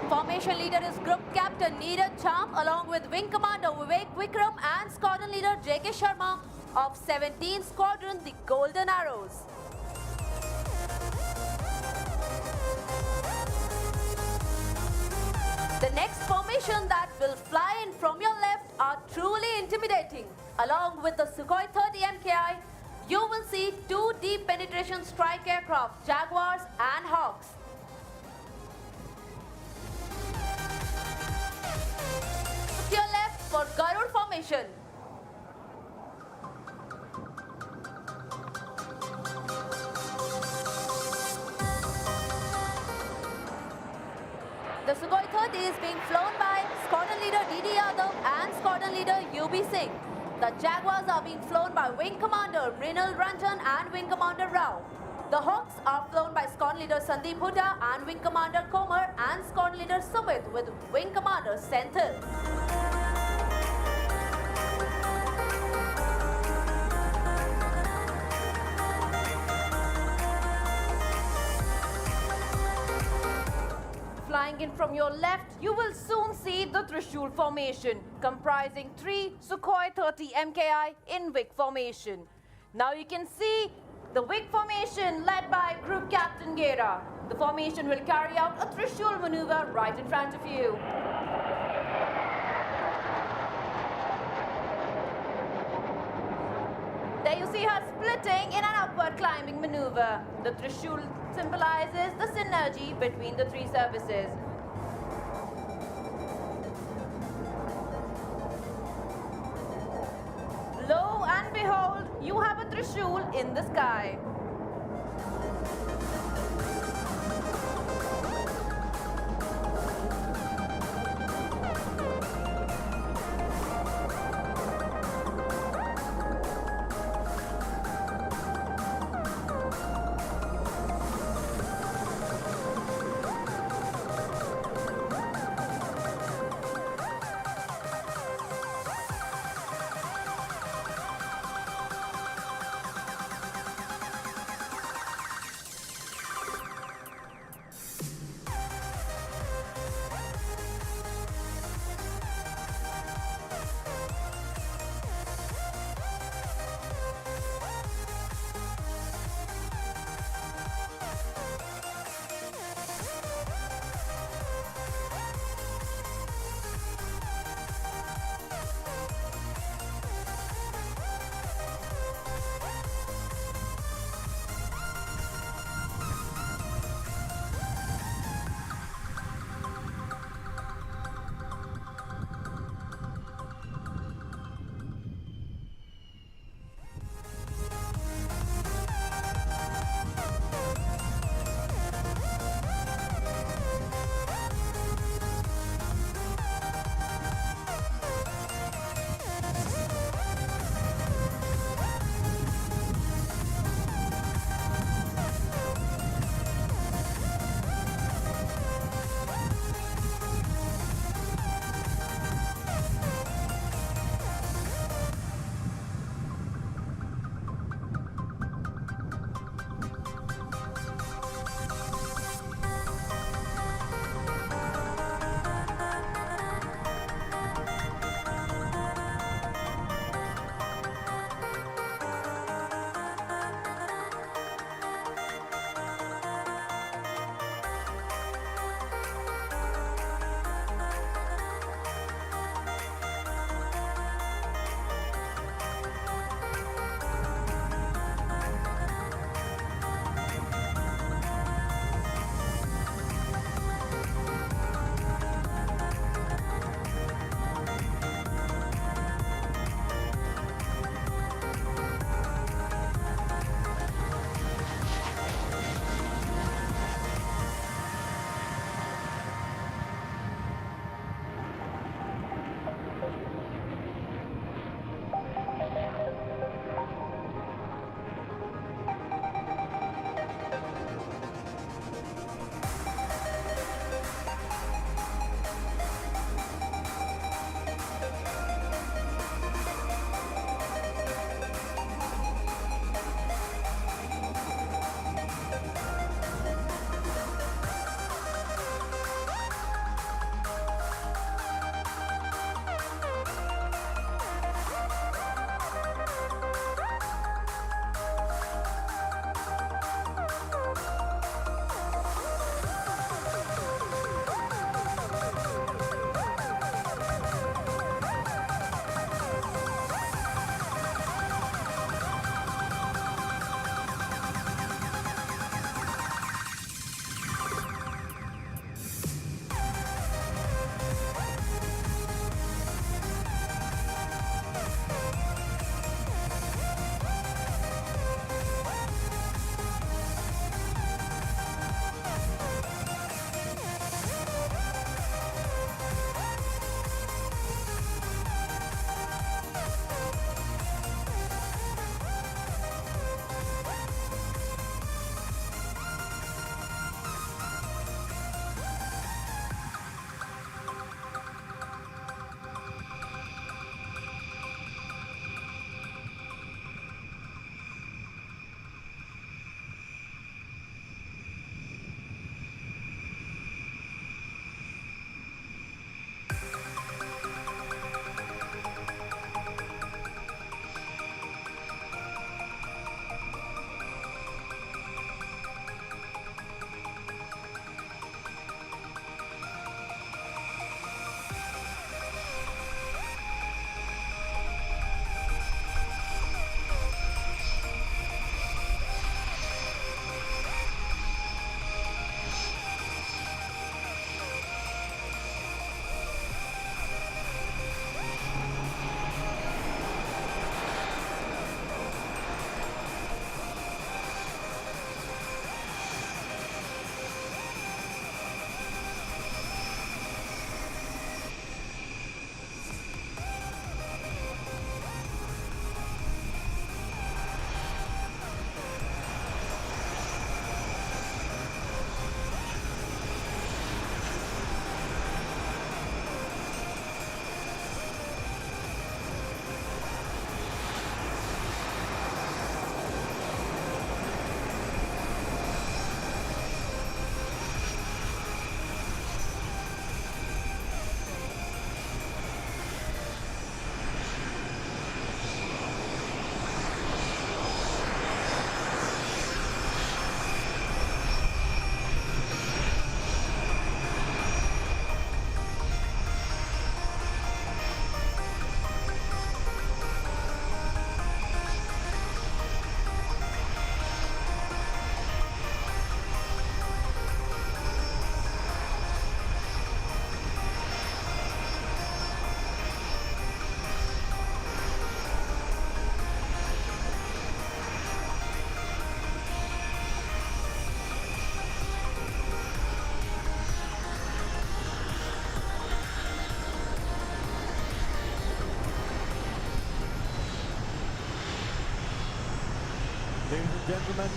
Formation leader is Group Captain Neeraj Cham along with Wing Commander Vivek Vikram and Squadron Leader J.K. Sharma of 17th Squadron, the Golden Arrows. The next formation that will fly in from your left are truly intimidating. Along with the Sukhoi 30 MKI, you will see two deep penetration strike aircraft, Jaguars and Hawks. To your left for Garud formation. The Sukhoi 30 is being flown by Squadron Leader D.D. Yadav and Squadron Leader U.B. Singh. The Jaguars are being flown by Wing Commander Mrinal Ranjan and Wing Commander Rao. The Hawks are flown by Squadron Leader Sandeep Hooda and Wing Commander Komar and Squadron Leader Sumit with Wing Commander Senthil. Flying in from your left, you will soon see the Trishul formation, comprising three Sukhoi 30 MKI in Vic formation. Now you can see the Vic formation led by Group Captain Gera. The formation will carry out a Trishul maneuver right in front of you. There you see her splitting in an upward climbing maneuver. The Trishul symbolizes the synergy between the three services. Lo and behold, you have a Trishul in the sky. Ladies and gentlemen,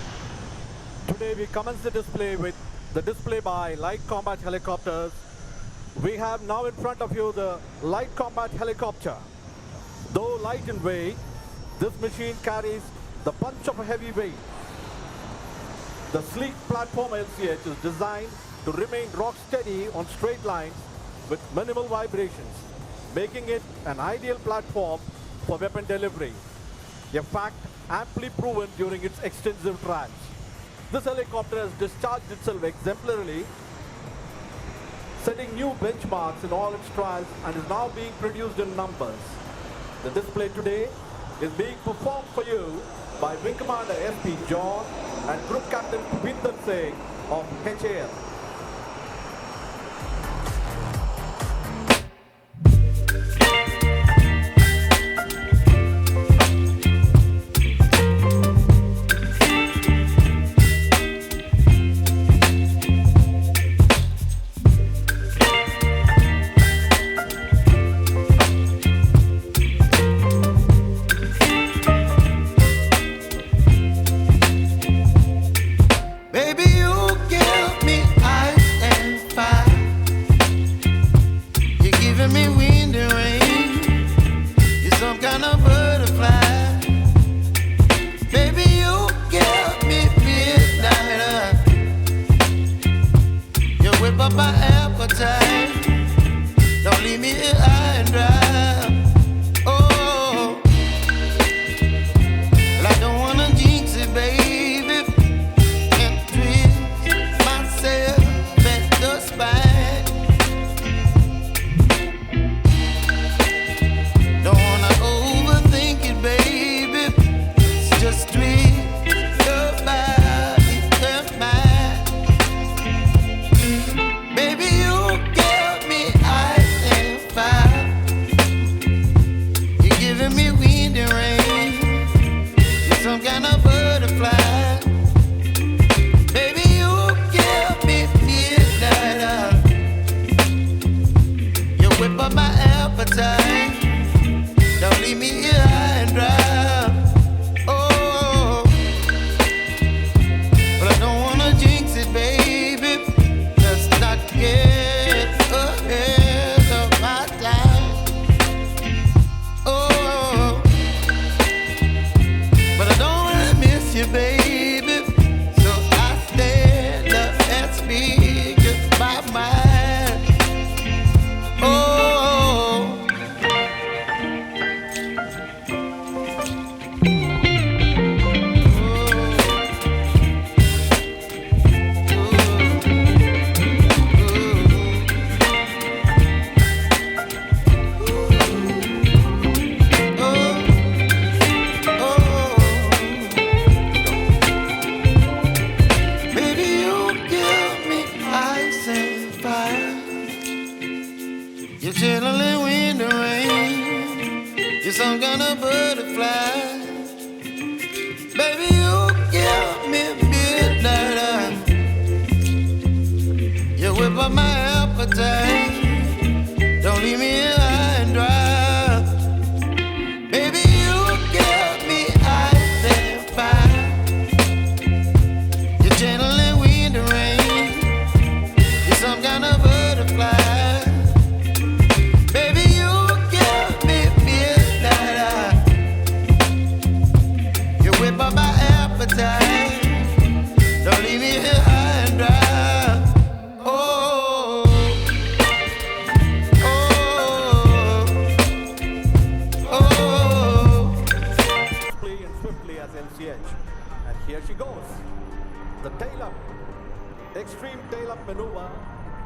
today we commence the display with the display by Light Combat Helicopters. We have now in front of you the Light Combat Helicopter. Though light in weight, this machine carries the punch of a heavy weight. The sleek platform LCH is designed to remain rock steady on straight lines with minimal vibrations, making it an ideal platform for weapon delivery, a fact amply proven during its extensive trials. This helicopter has discharged itself exemplarily, setting new benchmarks in all its trials and is now being produced in numbers. The display today is being performed for you by Wing Commander SP John and Group Captain Bhupinder Singh of HAL.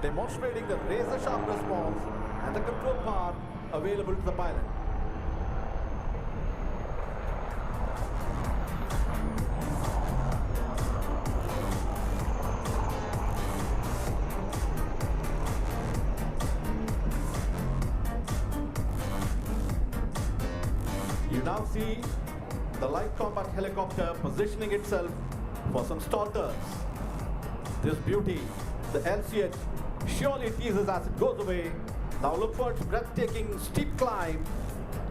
Demonstrating the razor-sharp response and the control power available to the pilot. You now see the light combat helicopter positioning itself for some starters. This beauty, the LCH, surely teases as it goes away. Now look for its breathtaking steep climb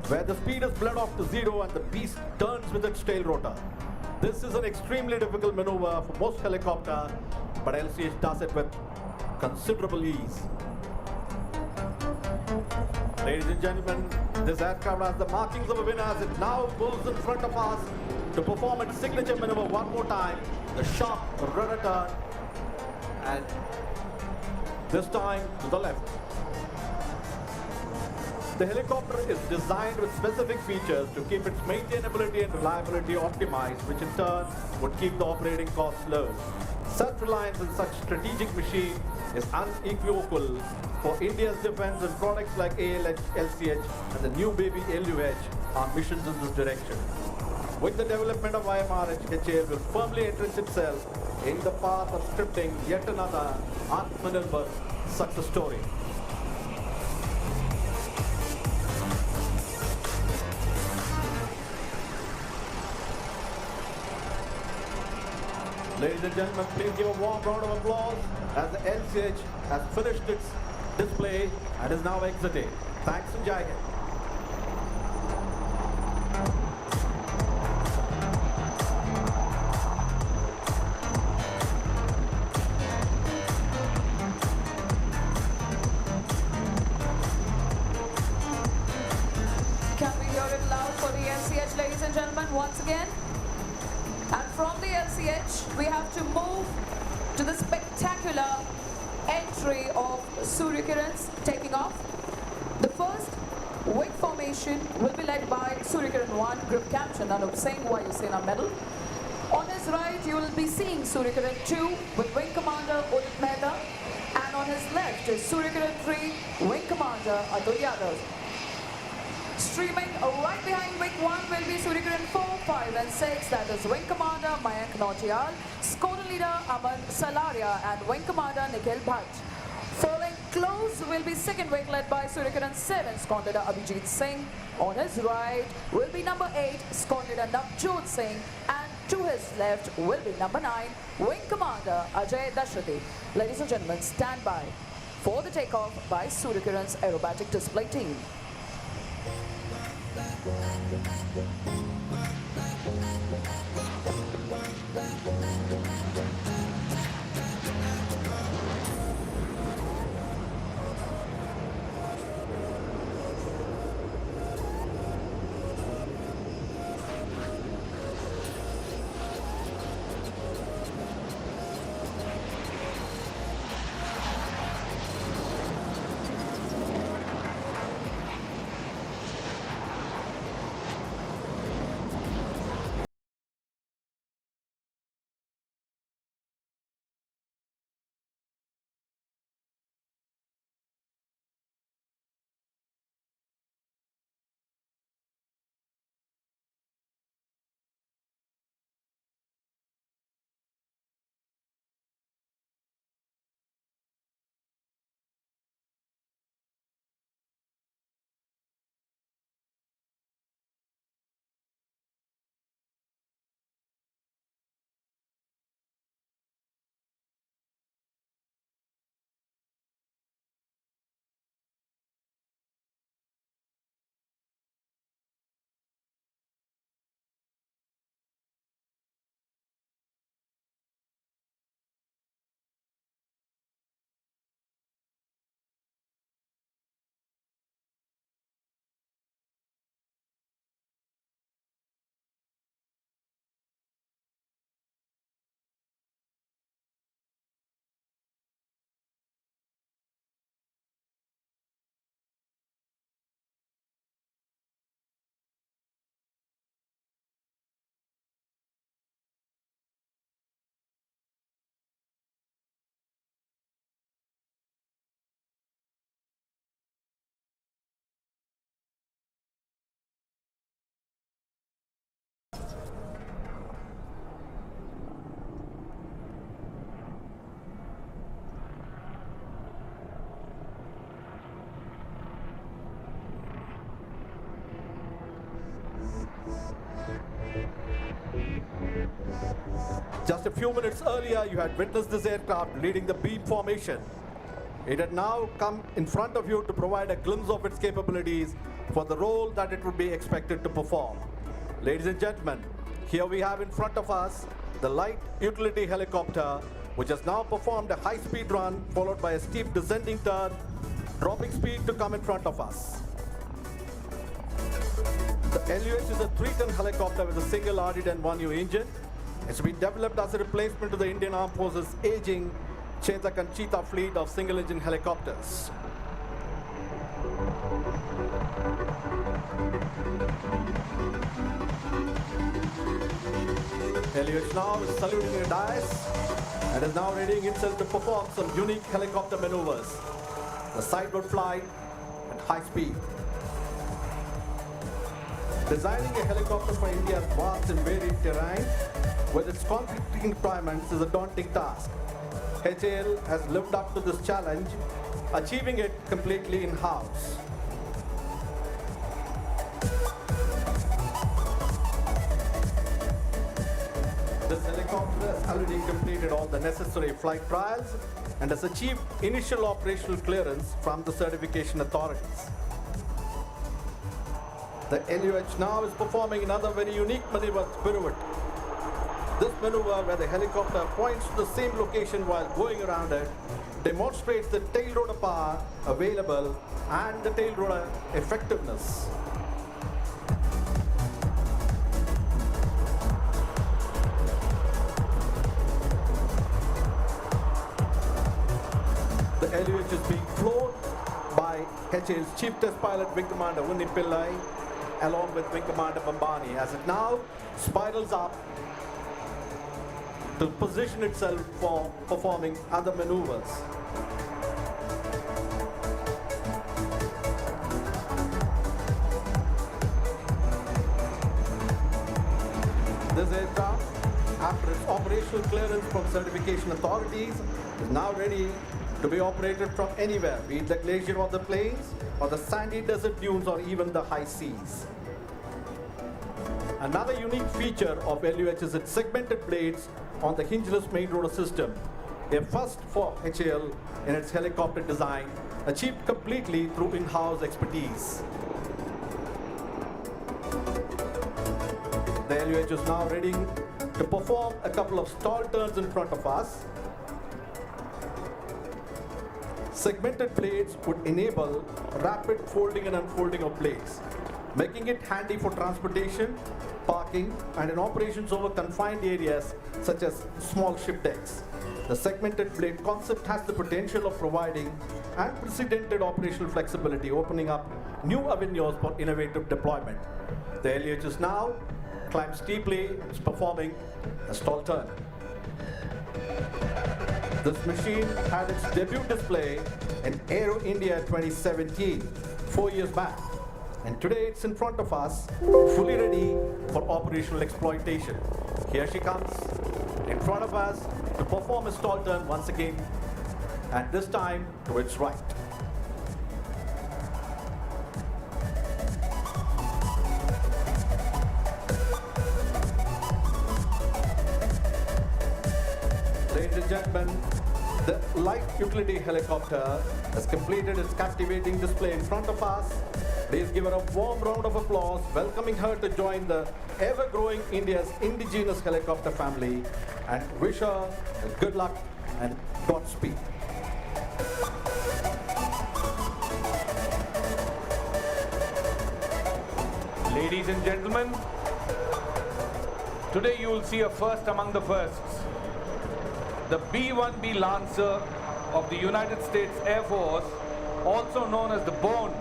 where the speed is bled off to zero and the beast turns with its tail rotor. This is an extremely difficult maneuver for most helicopters, but LCH does it with considerable ease. Ladies and gentlemen, this aircraft has the markings of a winner as it now pulls in front of us to perform its signature maneuver one more time, the sharp rudder turn, and this time to the left. The helicopter is designed with specific features to keep its maintainability and reliability optimized, which in turn would keep the operating costs low. Such reliance on such strategic machine is unequivocal for India's defense, and products like ALH, LCH and the new baby LUH are missions in this direction. With the development of IMRH, HAL will firmly entrench itself in the path of scripting yet another Atmanirbhar success story. Ladies and gentlemen, please give a warm round of applause as the LCH has finished its display and is now exiting. Thanks and Jai Hind. Can we hear it loud for the LCH, ladies and gentlemen, once again? And from the LCH, we have to move to the spectacular entry of Suryakiran's taking off. The first wing formation will be led by Suryakiran 1, Group Captain Anup Singh, Vayu Sena Medal. On his right, you will be seeing Suryakiran 2 with Wing Commander Udit Mehta. And on his left is Suryakiran 3, Wing Commander Atul Yadav. Streaming right behind Wing 1 will be Suryakiran 4, 5 and 6, that is Wing Commander Mayank Nautiyal, Squadron Leader Aman Salaria and Wing Commander Nikhil Bhatt. Following close will be second wing led by Suryakiran 7, Squadron Leader Abhijit Singh. On his right will be number 8, Squadron Leader Navjot Singh, and to his left will be number 9, Wing Commander Ajay Dashrathi. Ladies and gentlemen, stand by for the takeoff by Suryakiran's aerobatic display team. Just a few minutes earlier, you had witnessed this aircraft leading the beam formation. It had now come in front of you to provide a glimpse of its capabilities for the role that it would be expected to perform. Ladies and gentlemen, Here we have in front of us the light utility helicopter, which has now performed a high-speed run followed by a steep descending turn, dropping speed to come in front of us. The LUH is a 3-ton helicopter with a single RD-10-1U engine. It's been developed as a replacement to the Indian Armed Forces' aging Chetak and Cheetah fleet of single-engine helicopters. LUH now is saluting a dais and is now readying itself to perform some unique helicopter maneuvers. The sideward flight at high speed. Designing a helicopter for India's vast and varied terrain with its conflicting requirements is a daunting task. HAL has lived up to this challenge, achieving it completely in-house. This helicopter has already completed all the necessary flight trials and has achieved initial operational clearance from the certification authorities. The LUH now is performing another very unique maneuver, pirouette. This maneuver, where the helicopter points to the same location while going around it, demonstrates the tail rotor power available and the tail rotor effectiveness. The LUH is being flown by HAL's Chief Test Pilot Wing Commander Unni Pillai along with Wing Commander Bambani as it now spirals up to position itself for performing other maneuvers. This aircraft, after its operational clearance from certification authorities, is now ready to be operated from anywhere, be it the glacier of the plains, or the sandy desert dunes, or even the high seas. Another unique feature of LUH is its segmented blades on the hingeless main rotor system, a first for HAL in its helicopter design, achieved completely through in-house expertise. The LUH is now ready to perform a couple of stall turns in front of us. Segmented blades would enable rapid folding and unfolding of blades, making it handy for transportation, parking, and in operations over confined areas such as small ship decks. The segmented blade concept has the potential of providing unprecedented operational flexibility, opening up new avenues for innovative deployment. The LUH is now climbed steeply, it's performing a stall turn. This machine had its debut display in Aero India 2017, 4 years back. And today it's in front of us, fully ready for operational exploitation. Here she comes in front of us to perform a stall turn once again, and this time to its right. Ladies and gentlemen, the light utility helicopter has completed its captivating display in front of us. Please give her a warm round of applause, welcoming her to join the ever-growing India's indigenous helicopter family, and wish her good luck and Godspeed. Ladies and gentlemen, today you will see a first among the firsts. The B-1B Lancer of the United States Air Force, also known as the Bone,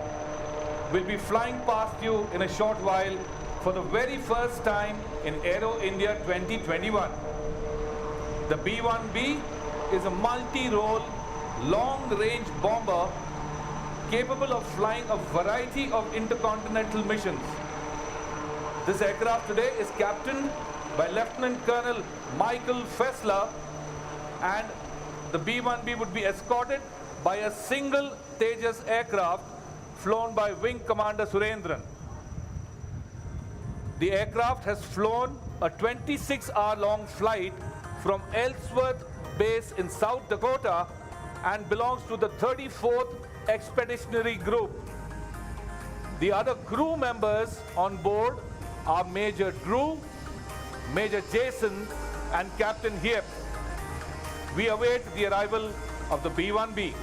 will be flying past you in a short while for the very first time in Aero India 2021. The B-1B is a multi-role, long-range bomber capable of flying a variety of intercontinental missions. This aircraft today is captained by Lieutenant Colonel Michael Fessler, and the B-1B would be escorted by a single Tejas aircraft flown by Wing Commander Surendran. The aircraft has flown a 26-hour-long flight from Ellsworth Base in South Dakota and belongs to the 34th Expeditionary Group. The other crew members on board are Major Drew, Major Jason, and Captain Hiep. We await the arrival of the B-1B.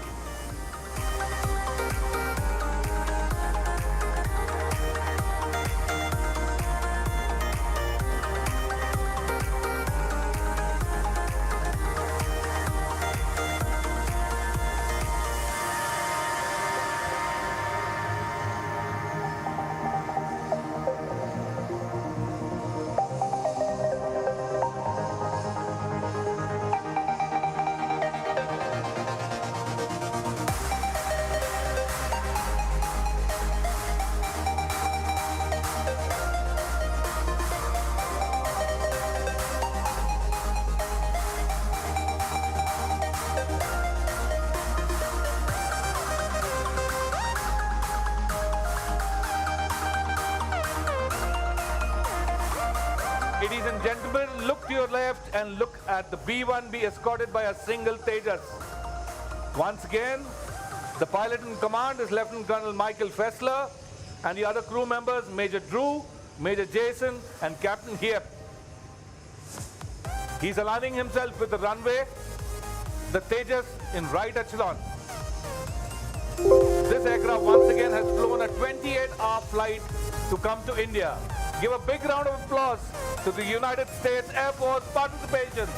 Ladies and gentlemen, look to your left and look at the B-1B escorted by a single Tejas. Once again, the pilot in command is Lieutenant Colonel Michael Fessler, and the other crew members, Major Drew, Major Jason, and Captain Hiep. He's aligning himself with the runway, the Tejas in right echelon. This aircraft once again has flown a 28-hour flight to come to India. Give a big round of applause to the United States Air Force participation.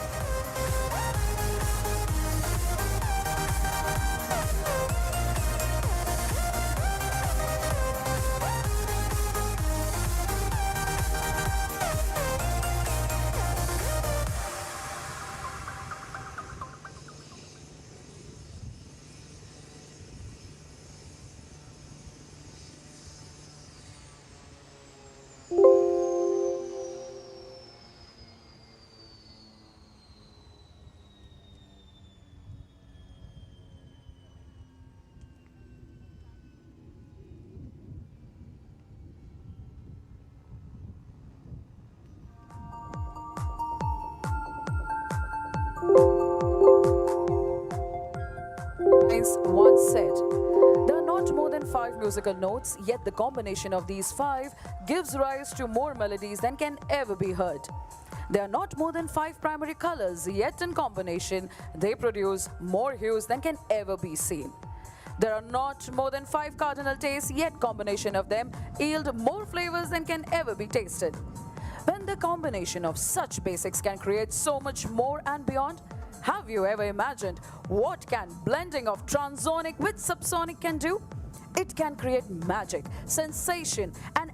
Once said, there are not more than 5 musical notes, yet the combination of these 5 gives rise to more melodies than can ever be heard. There are not more than 5 primary colors, yet in combination they produce more hues than can ever be seen. There are not more than 5 cardinal tastes, yet combination of them yield more flavors than can ever be tasted. When the combination of such basics can create so much more and beyond, have you ever imagined what can blending of transonic with subsonic can do? It can create magic, sensation, and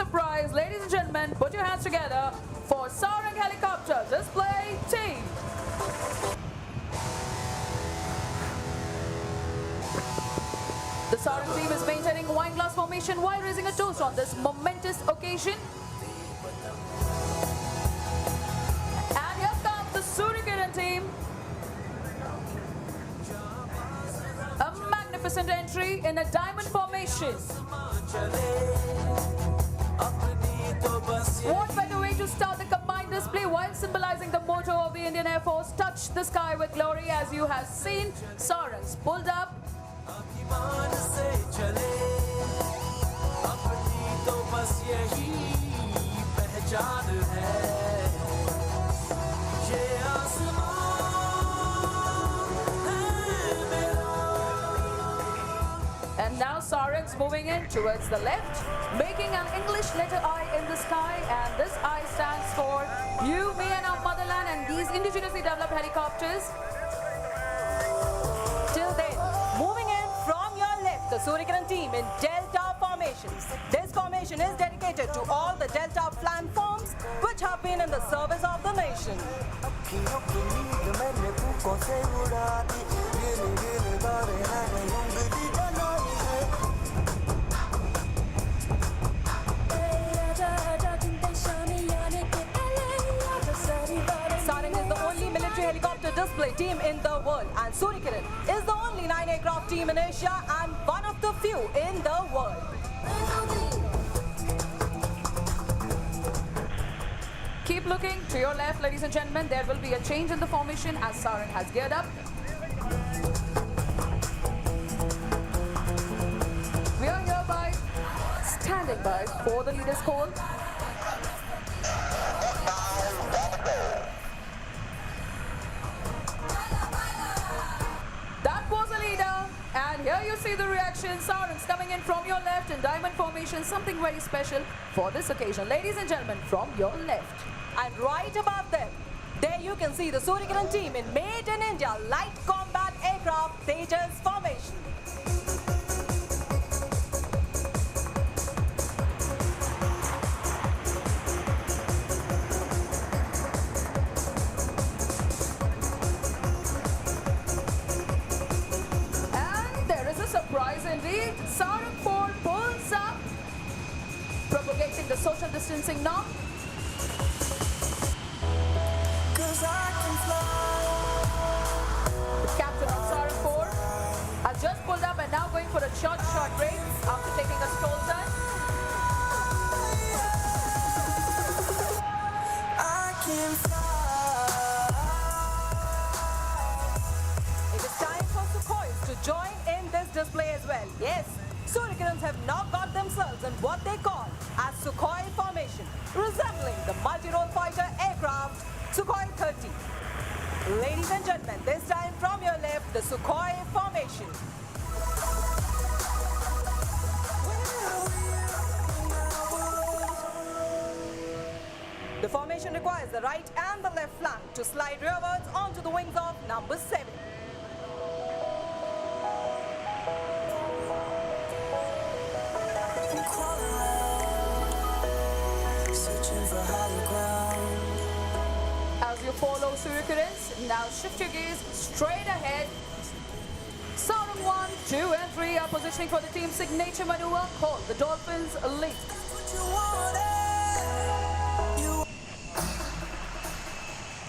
surprise. Ladies and gentlemen, put your hands together for Sarang Helicopter Display Team. The Sarang team is maintaining wine glass formation while raising a toast on this momentous occasion. And here comes the Suryakiran team. A magnificent entry in a diamond formation. What better way to start the combined display while symbolizing the motto of the Indian Air Force, touch the sky with glory, as you have seen. Sarangs pulled up. And now Sarangs moving in towards the left, making an English letter I in the sky, and this I stands for you, me and our motherland and these indigenously developed helicopters. Till then, moving in from your left, the Suryakiran team in Delta formation. This formation is dedicated to all the Delta platforms which have been in the service of the nation. Sarang is the only military helicopter display team in the world, and Suryakiran is the only 9-aircraft team in Asia and one of the few in the world. Keep looking to your left, ladies and gentlemen. There will be a change in the formation as Sarang has geared up. We are hereby standing by for the leader's call. That was a leader, and here you see the reaction. Sarang's coming in from your left in diamond formation, something very special for this occasion. Ladies and gentlemen, from your left. And right above them, there you can see the Suryakiran team in Made in India Light Combat Aircraft Tejas formation. And there is a surprise indeed. Sarang 4 pulls up, propagating the social distancing norm. The captain of Sarang 4 has just pulled up and now going for a short break after taking a stall turn. It is time for Sukhois to join in this display as well. Yes, Suryakirans have now got themselves in what they call as Sukhoi formation, resembling the multi-role fighter aircraft Sukhoi 30. Ladies and gentlemen, this time from your left, the Sukhoi formation. The formation requires the right and the left flank to slide rearwards onto the wings of number 7. As you follow Suryakirans, now shift your gaze straight ahead. Sarang 1, 2 and 3 are positioning for the team's signature maneuver called the Dolphins Leap.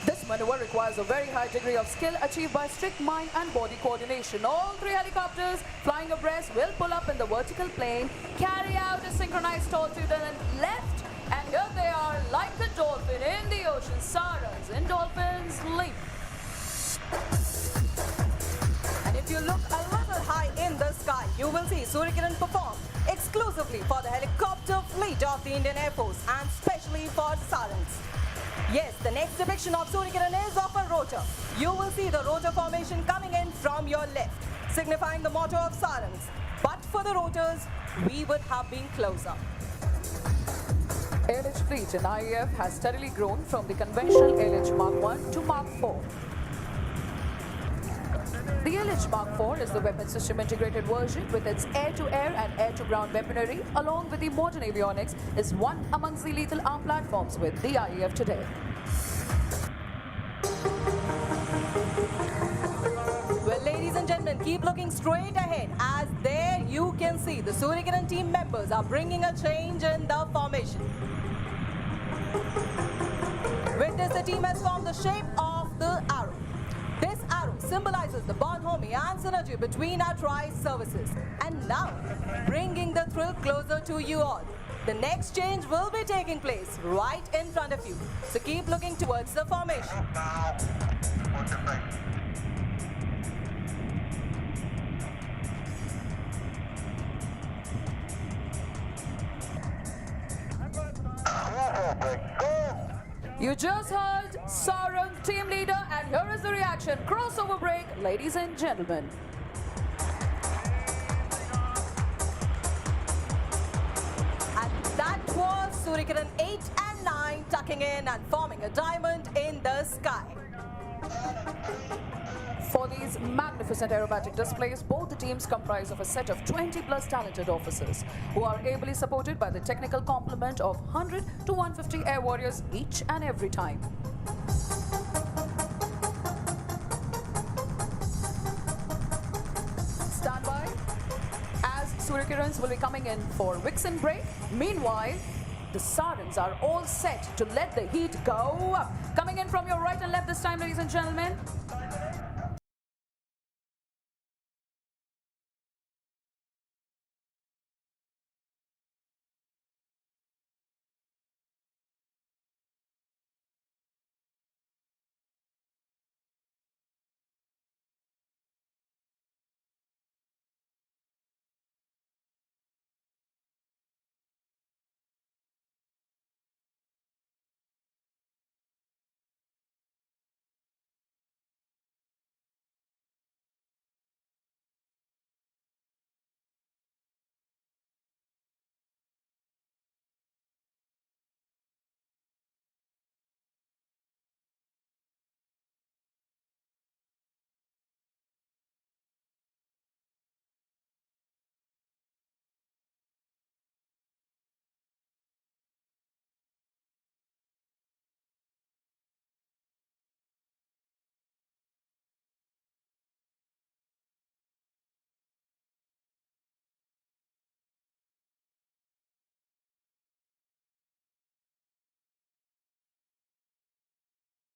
This maneuver requires a very high degree of skill achieved by strict mind and body coordination. All 3 helicopters flying abreast will pull up in the vertical plane, carry out a synchronized stall to the left, and here they are like a dolphin in the ocean. Sarangs in Dolphins Leap. And if you look a little high in the sky, you will see Suryakiran perform exclusively for the helicopter fleet of the Indian Air Force and specially for Sarangs. Yes, the next depiction of Suryakiran is of a rotor. You will see the rotor formation coming in from your left, signifying the motto of Sarangs. But for the rotors, we would have been closer. ALH fleet in IAF has steadily grown from the conventional ALH Mark 1 to Mark 4. The LH Mark IV is the weapon system integrated version with its air-to-air and air-to-ground weaponry, along with the modern avionics, is one amongst the lethal arm platforms with the IAF today. Well, ladies and gentlemen, keep looking straight ahead as there you can see the Suryakiran team members are bringing a change in the formation. With this, the team has formed the shape of the arrow. This arrow symbolizes the bonhomie and synergy between our tri-services. And now, bringing the thrill closer to you all. The next change will be taking place right in front of you. So keep looking towards the formation. You just heard Sarang, team leader, and here is the reaction. Crossover break, ladies and gentlemen. And that was Suryakiran 8 and 9 tucking in and forming a diamond in the sky. For these magnificent aerobatic displays, both the teams comprise of a set of 20+ talented officers who are ably supported by the technical complement of 100 to 150 air warriors each and every time. Stand by, as Suryakirans will be coming in for Vixen break. Meanwhile, the Sarangs are all set to let the heat go up. Coming in from your right and left this time, ladies and gentlemen.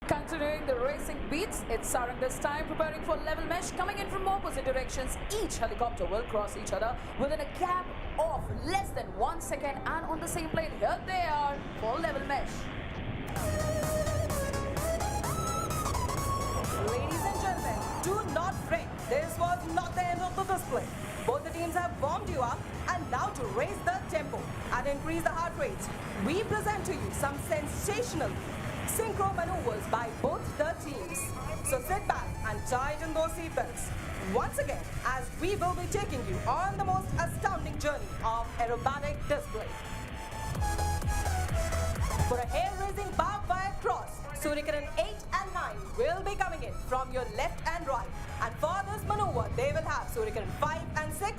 Continuing the racing beats, it's Sarang this time preparing for level mesh. Coming in from opposite directions, each helicopter will cross each other within a gap of less than 1 second and on the same plane. Here they are for level mesh. Ladies and gentlemen, do not fret. This was not the end of the display. Both the teams have warmed you up, and now to raise the tempo and increase the heart rates, we present to you some sensational synchro maneuvers by both the teams. So sit back and tighten those seatbelts. Once again, as we will be taking you on the most astounding journey of aerobatic display. For a hair-raising barbed wire cross, Suryakiran 8 and 9 will be coming in from your left and right. And for this maneuver, they will have Suryakiran 5 and 6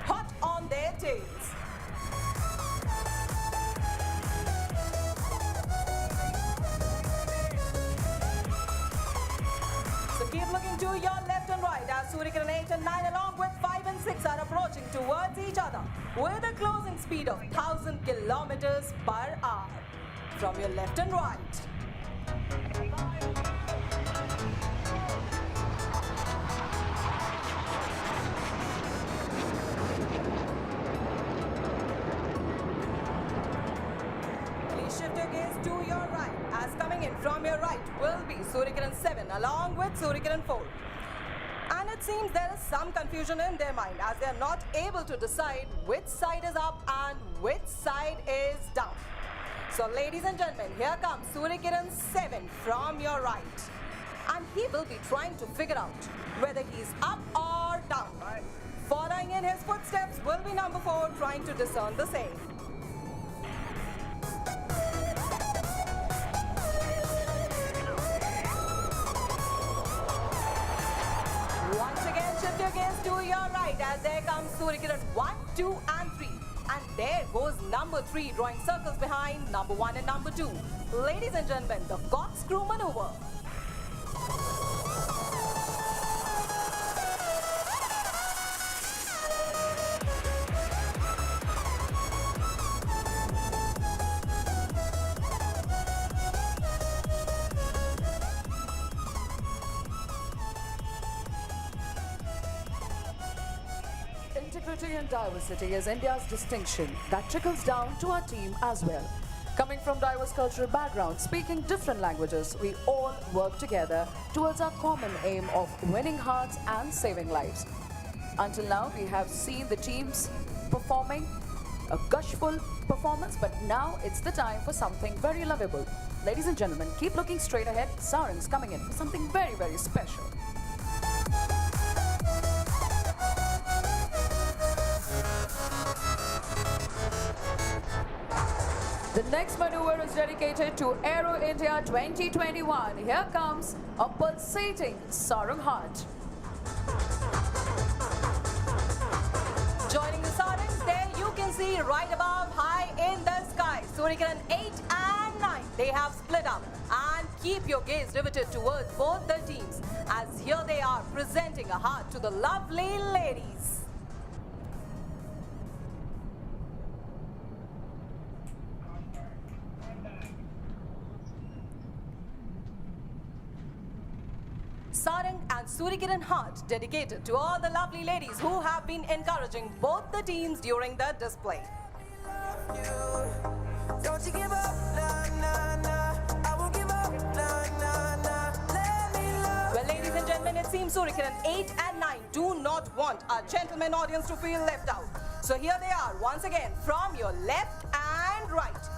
hot on their tails. So keep looking to your left and right as Suryakiran 8 and 9 along with 5 and 6 are approaching towards each other with a closing speed of 1,000 kilometers per hour. From your left and right. Please shift your gaze to your right as coming in from your right will be Suryakiran 7 along with Suryakiran 4. And it seems there is some confusion in their mind as they are not able to decide which side is up and which side is down. So ladies and gentlemen, here comes Suryakiran 7 from your right. And he will be trying to figure out whether he's up or down. Following in his footsteps will be number 4 trying to discern the same. Once again, Shift your gaze to your right as there comes Suryakiran 1, 2 and 3. And there goes number 3 drawing circles behind number 1 and number 2. Ladies and gentlemen, the corkscrew maneuver. Integrity and diversity is India's distinction that trickles down to our team as well. Coming from diverse cultural backgrounds, speaking different languages, we all work together towards our common aim of winning hearts and saving lives. Until now, we have seen the teams performing a gushful performance, but now it's the time for something very lovable. Ladies and gentlemen, keep looking straight ahead. Sarang's coming in for something very, very special. The next maneuver is dedicated to Aero India 2021. Here comes a pulsating sarang heart. Joining the sarangs, there you can see right above, high in the sky, Suryakiran 8 and 9. They have split up. And keep your gaze riveted towards both the teams, as here they are presenting a heart to the lovely ladies. Sarang and Suryakiran heart dedicated to all the lovely ladies who have been encouraging both the teams during the display. Don't you give up, nah, nah, nah. I won't give up, nah, nah, nah. Let me love. Well, ladies and gentlemen, it seems Suryakiran 8 and 9 do not want our gentleman audience to feel left out. So here they are once again from your left and right,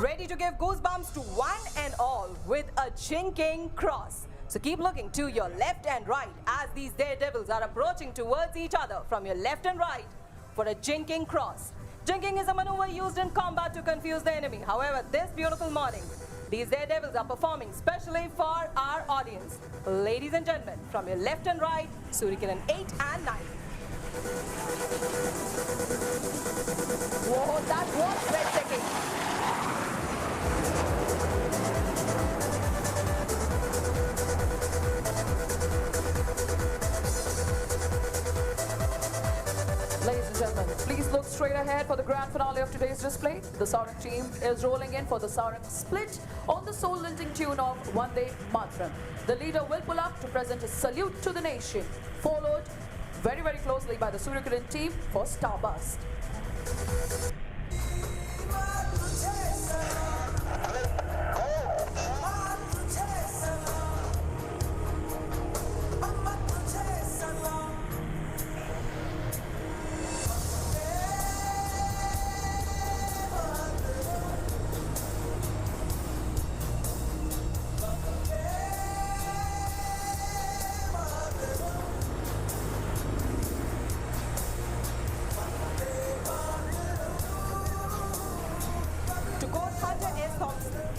ready to give goosebumps to one and all with a jinking cross. So keep looking to your left and right as these daredevils are approaching towards each other from your left and right for a jinking cross. Jinking is a maneuver used in combat to confuse the enemy. However, this beautiful morning, these daredevils are performing specially for our audience. Ladies and gentlemen, from your left and right, Suryakiran 8 and 9. Whoa, that was breathtaking. Ladies and gentlemen, please look straight ahead for the grand finale of today's display. The Sarang team is rolling in for the Sarang split on the soul-lilting tune of Vande Mataram. The leader will pull up to present a salute to the nation, followed very, very closely by the Suryakiran team for Starburst.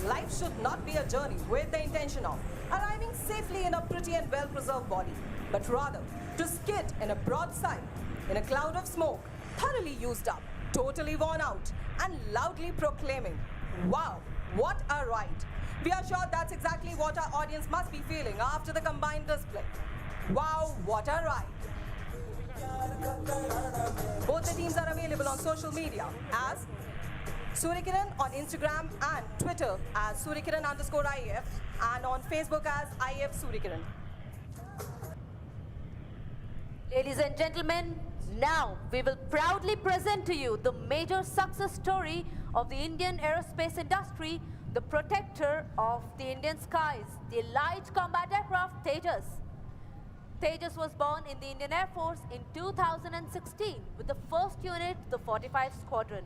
Life should not be a journey with the intention of arriving safely in a pretty and well-preserved body, but rather to skid in a broadside, in a cloud of smoke, thoroughly used up, totally worn out, and loudly proclaiming, "Wow, what a ride!" We are sure that's exactly what our audience must be feeling after the combined display. Wow, what a ride! Both the teams are available on social media as Suryakiran on Instagram and Twitter as Suryakiran_IF and on Facebook as IF Suryakiran. Ladies and gentlemen, now we will proudly present to you the major success story of the Indian aerospace industry, the protector of the Indian skies, the light combat aircraft Tejas. Tejas was born in the Indian Air Force in 2016 with the first unit, the 45 Squadron.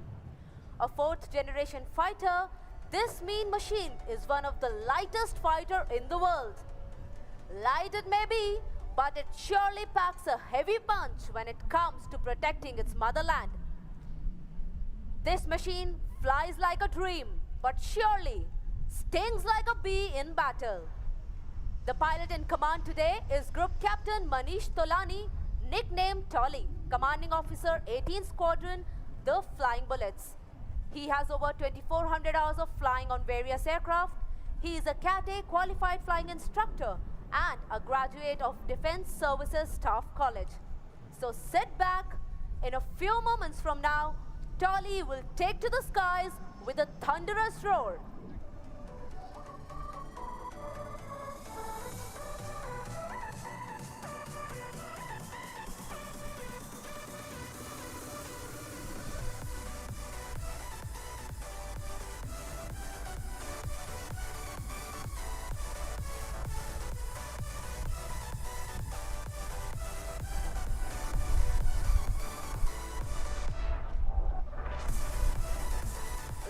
A fourth-generation fighter, this mean machine is one of the lightest fighter in the world. Light it may be, but it surely packs a heavy punch when it comes to protecting its motherland. This machine flies like a dream, but surely stings like a bee in battle. The pilot in command today is Group Captain Manish Tolani, nicknamed Tolly, Commanding Officer 18th Squadron, the Flying Bullets. He has over 2,400 hours of flying on various aircraft. He is a Cat A qualified flying instructor and a graduate of Defense Services Staff College. So sit back. In a few moments from now, Tolly will take to the skies with a thunderous roar.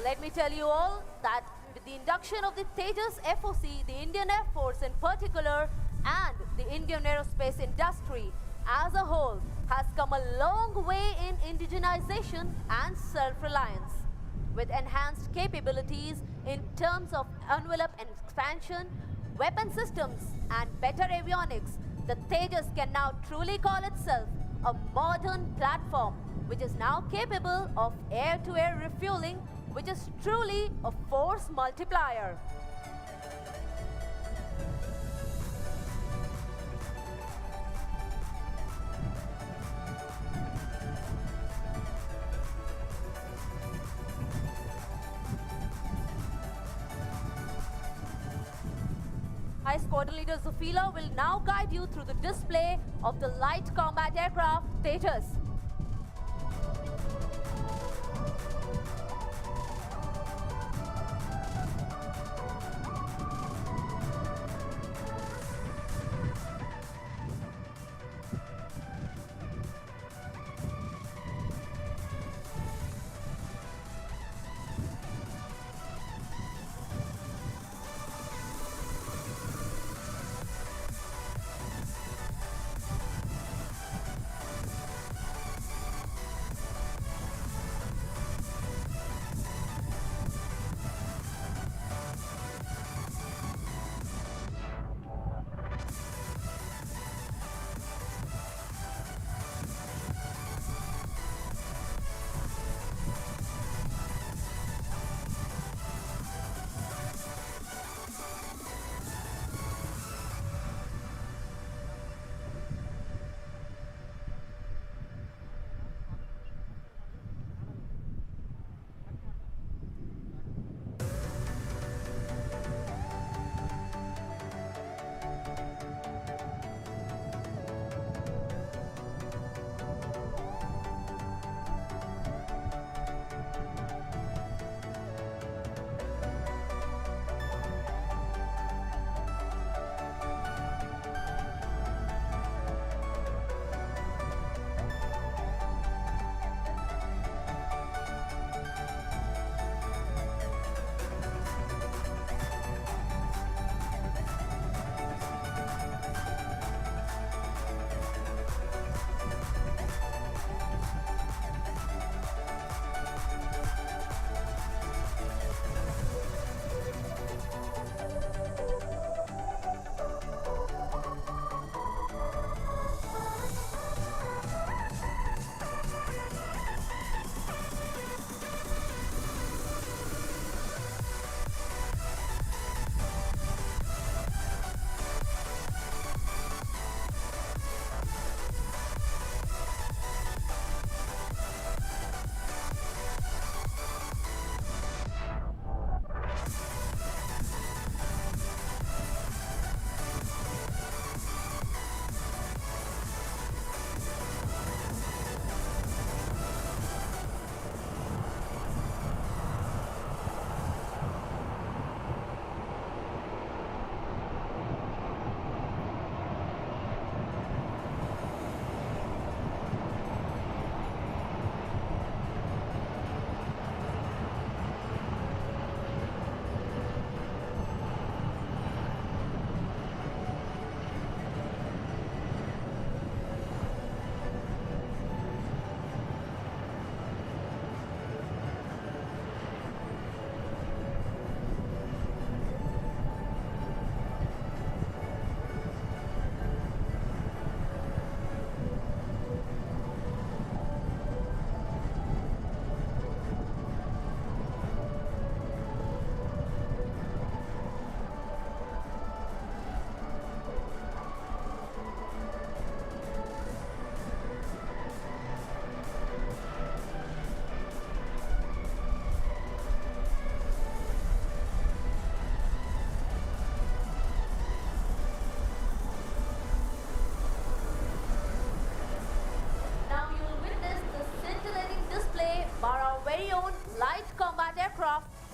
Let me tell you all that with the induction of the Tejas FOC, the Indian Air Force in particular, and the Indian aerospace industry as a whole has come a long way in indigenization and self-reliance. With enhanced capabilities in terms of envelope and expansion, weapon systems, and better avionics, the Tejas can now truly call itself a modern platform, which is now capable of air-to-air refueling, which is truly a force multiplier. High Squadron Leader Zufila will now guide you through the display of the light combat aircraft Tejas.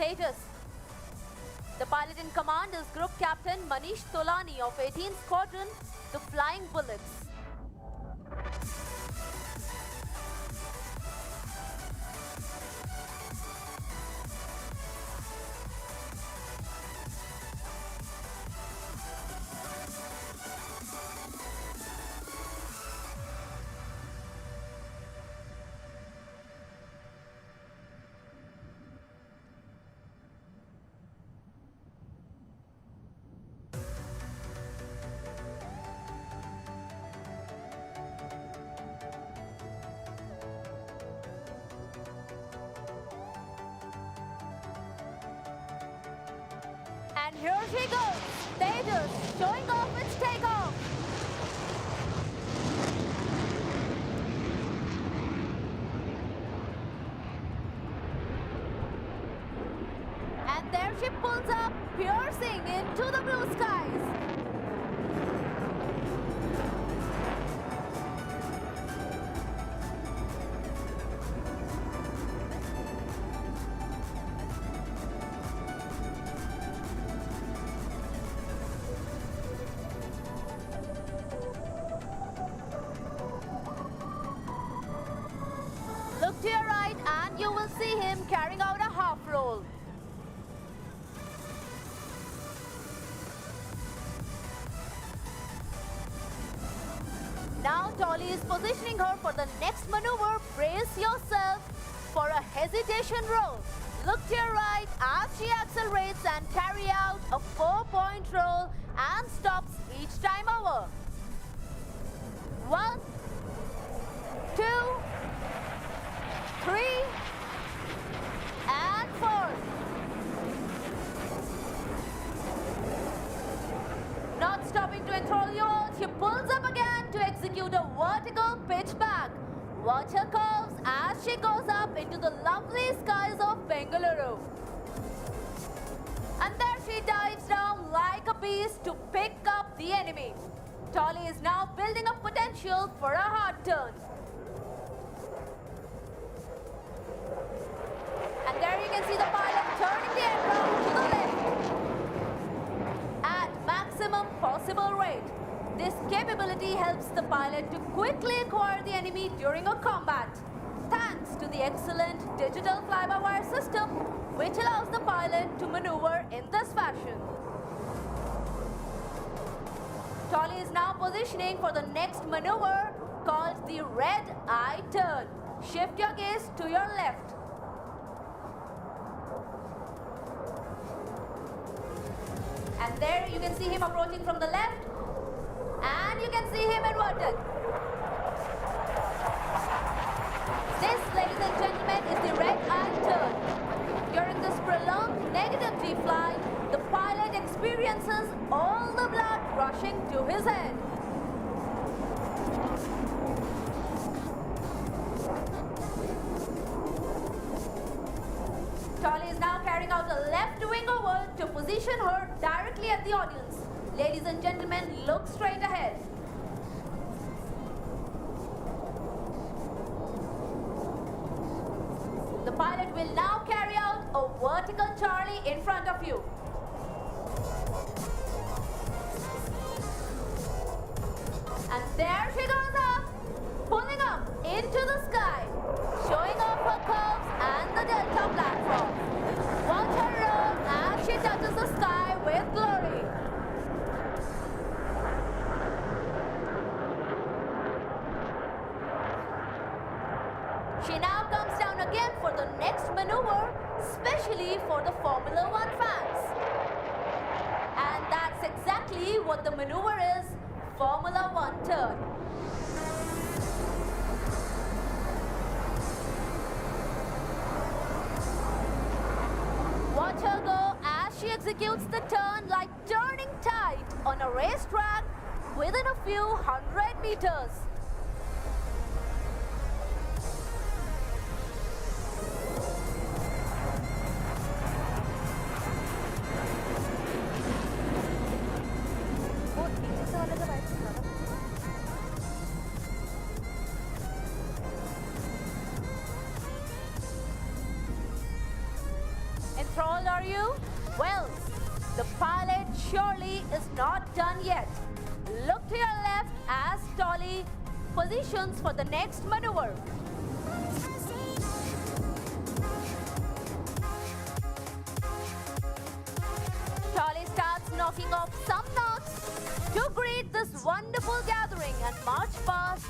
Tejas. The pilot in command is Group Captain Manish Tolani of 18th Squadron, the Flying Bullets. And here she goes, Tejas showing off its takeoff. And there she pulls up, piercing into the blue skies. Look to your right and you will see him carrying out a half roll. Now Tolly is positioning her for the next maneuver. Brace yourself for a hesitation roll. Look to your right as she accelerates and carry out a 4-point roll and stops each time over. 1, 2, 3, and 4. Not stopping to enthrall you all, she pulls up again to execute a vertical pitch back. Watch her curves as she goes up into the lovely skies of Bengaluru. And there she dives down like a beast to pick up the enemy. Tolly is now building up potential for a hard turn. And there you can see the pilot turning the aircraft to the left at maximum possible rate. This capability helps the pilot to quickly acquire the enemy during a combat, thanks to the excellent digital fly-by-wire system, which allows the pilot to maneuver in this fashion. Tolly is now positioning for the next maneuver called the red eye turn. Shift your gaze to your left. And there you can see him approaching from the left, and you can see him inverted. This, ladies and gentlemen, is the red eye turn. During this prolonged negative G fly, the pilot experiences all the blood rushing to his head. Tolly is now carrying out a left wing over to position her directly at the audience. Ladies and gentlemen, look straight ahead. The pilot will now carry out a vertical Charlie in front of you. And there she goes up, pulling up into the sky, showing off her curves and the Delta platform. Watch her roll as she touches the sky with glory. She now comes down again for the next maneuver, especially for the Formula One fans. And that's exactly what the maneuver is, Formula One turn. Watch her go as she executes the turn like turning tight on a racetrack within a few 100 meters. Enthrall you? Well, the pilot surely is not done yet. Look to your left as Tolly positions for the next maneuver. Tolly starts knocking off some knots to greet this wonderful gathering and march past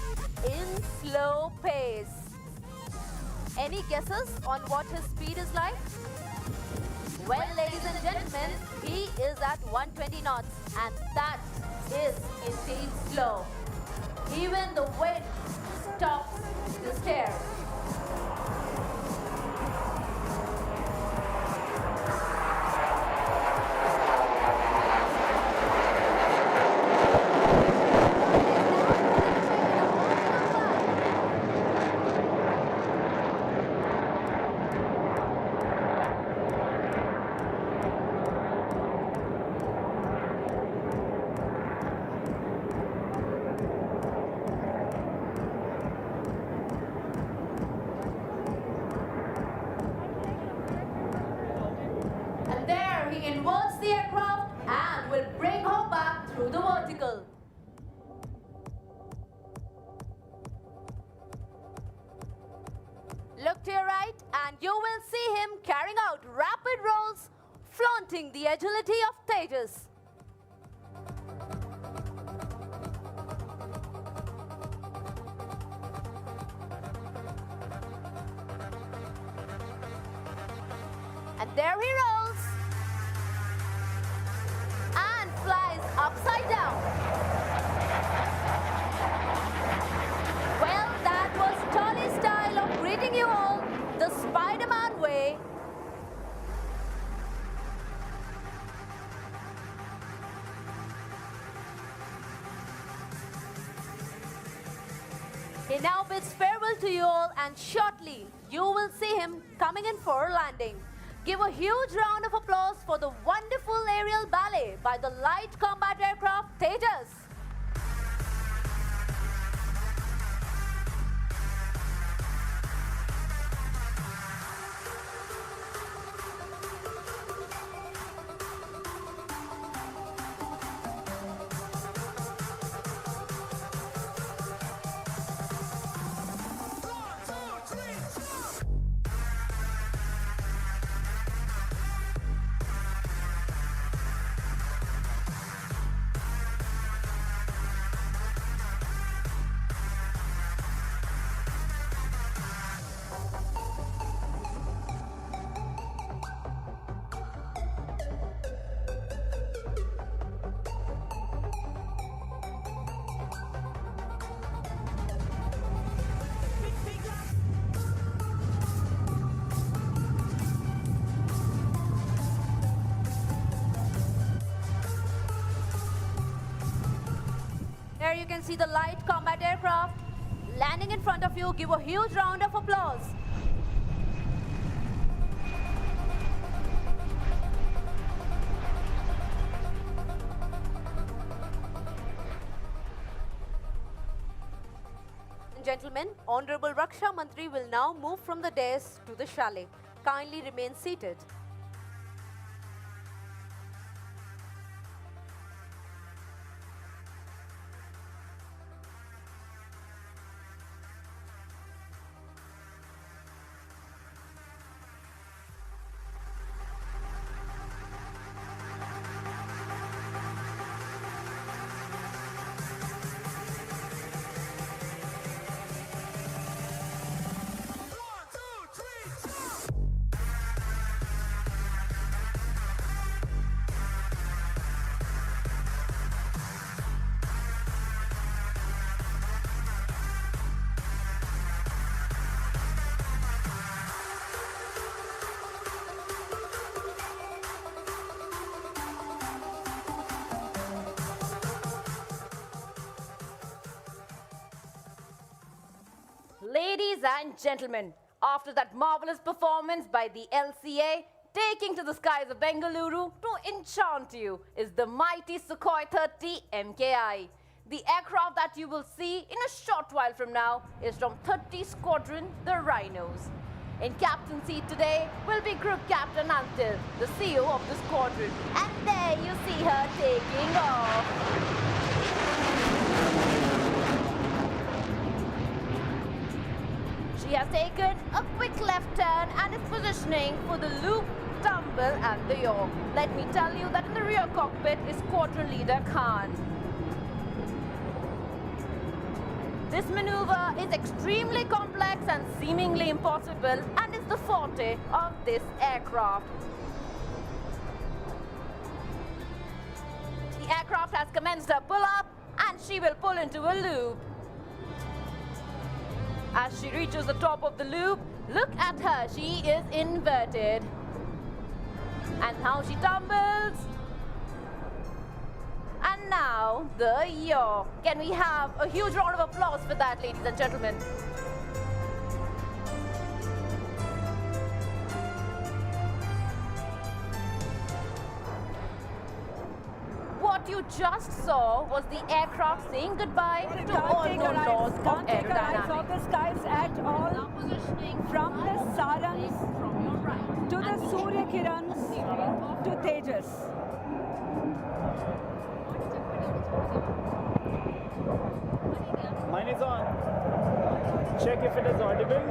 in slow pace. Any guesses on what his speed is like? Well, ladies and gentlemen, he is at 120 knots, and that is indeed slow. Even the wind stops to stare. And there he inverts the aircraft and will bring her back through the vertical. Look to your right and you will see him carrying out rapid rolls, flaunting the agility of Tejas. And there he rolls and flies upside down. Well, that was Tolly's style of greeting you all the Spider-Man way. He now bids farewell to you all, and shortly you will see him coming in for a landing. Give a huge round of applause for the wonderful aerial ballet by the light combat aircraft Tejas. There you can see the light combat aircraft landing in front of you. Give a huge round of applause. Gentlemen, Honorable Raksha Mantri will now move from the dais to the chalet. Kindly remain seated. Ladies and gentlemen, after that marvelous performance by the LCA, taking to the skies of Bengaluru to enchant you is the mighty Sukhoi 30 MKI. The aircraft that you will see in a short while from now is from 30 Squadron, the Rhinos. In captain seat today will be Group Captain Antil, the CEO of the squadron. And there you see her taking off. She has taken a quick left turn and is positioning for the loop, tumble and the yaw. Let me tell you that in the rear cockpit is Squadron Leader Khan. This maneuver is extremely complex and seemingly impossible and is the forte of this aircraft. The aircraft has commenced her pull-up and she will pull into a loop. As she reaches the top of the loop, look at her, she is inverted. And now she tumbles. And now, the yaw. Can we have a huge round of applause for that, ladies and gentlemen? What you just saw was the aircraft saying goodbye to all known laws of Can't take her eyes aerodynamics. off the skies at all. From the Sarans to the Surya Kirans to Tejas. Mine is on. Check if it is audible.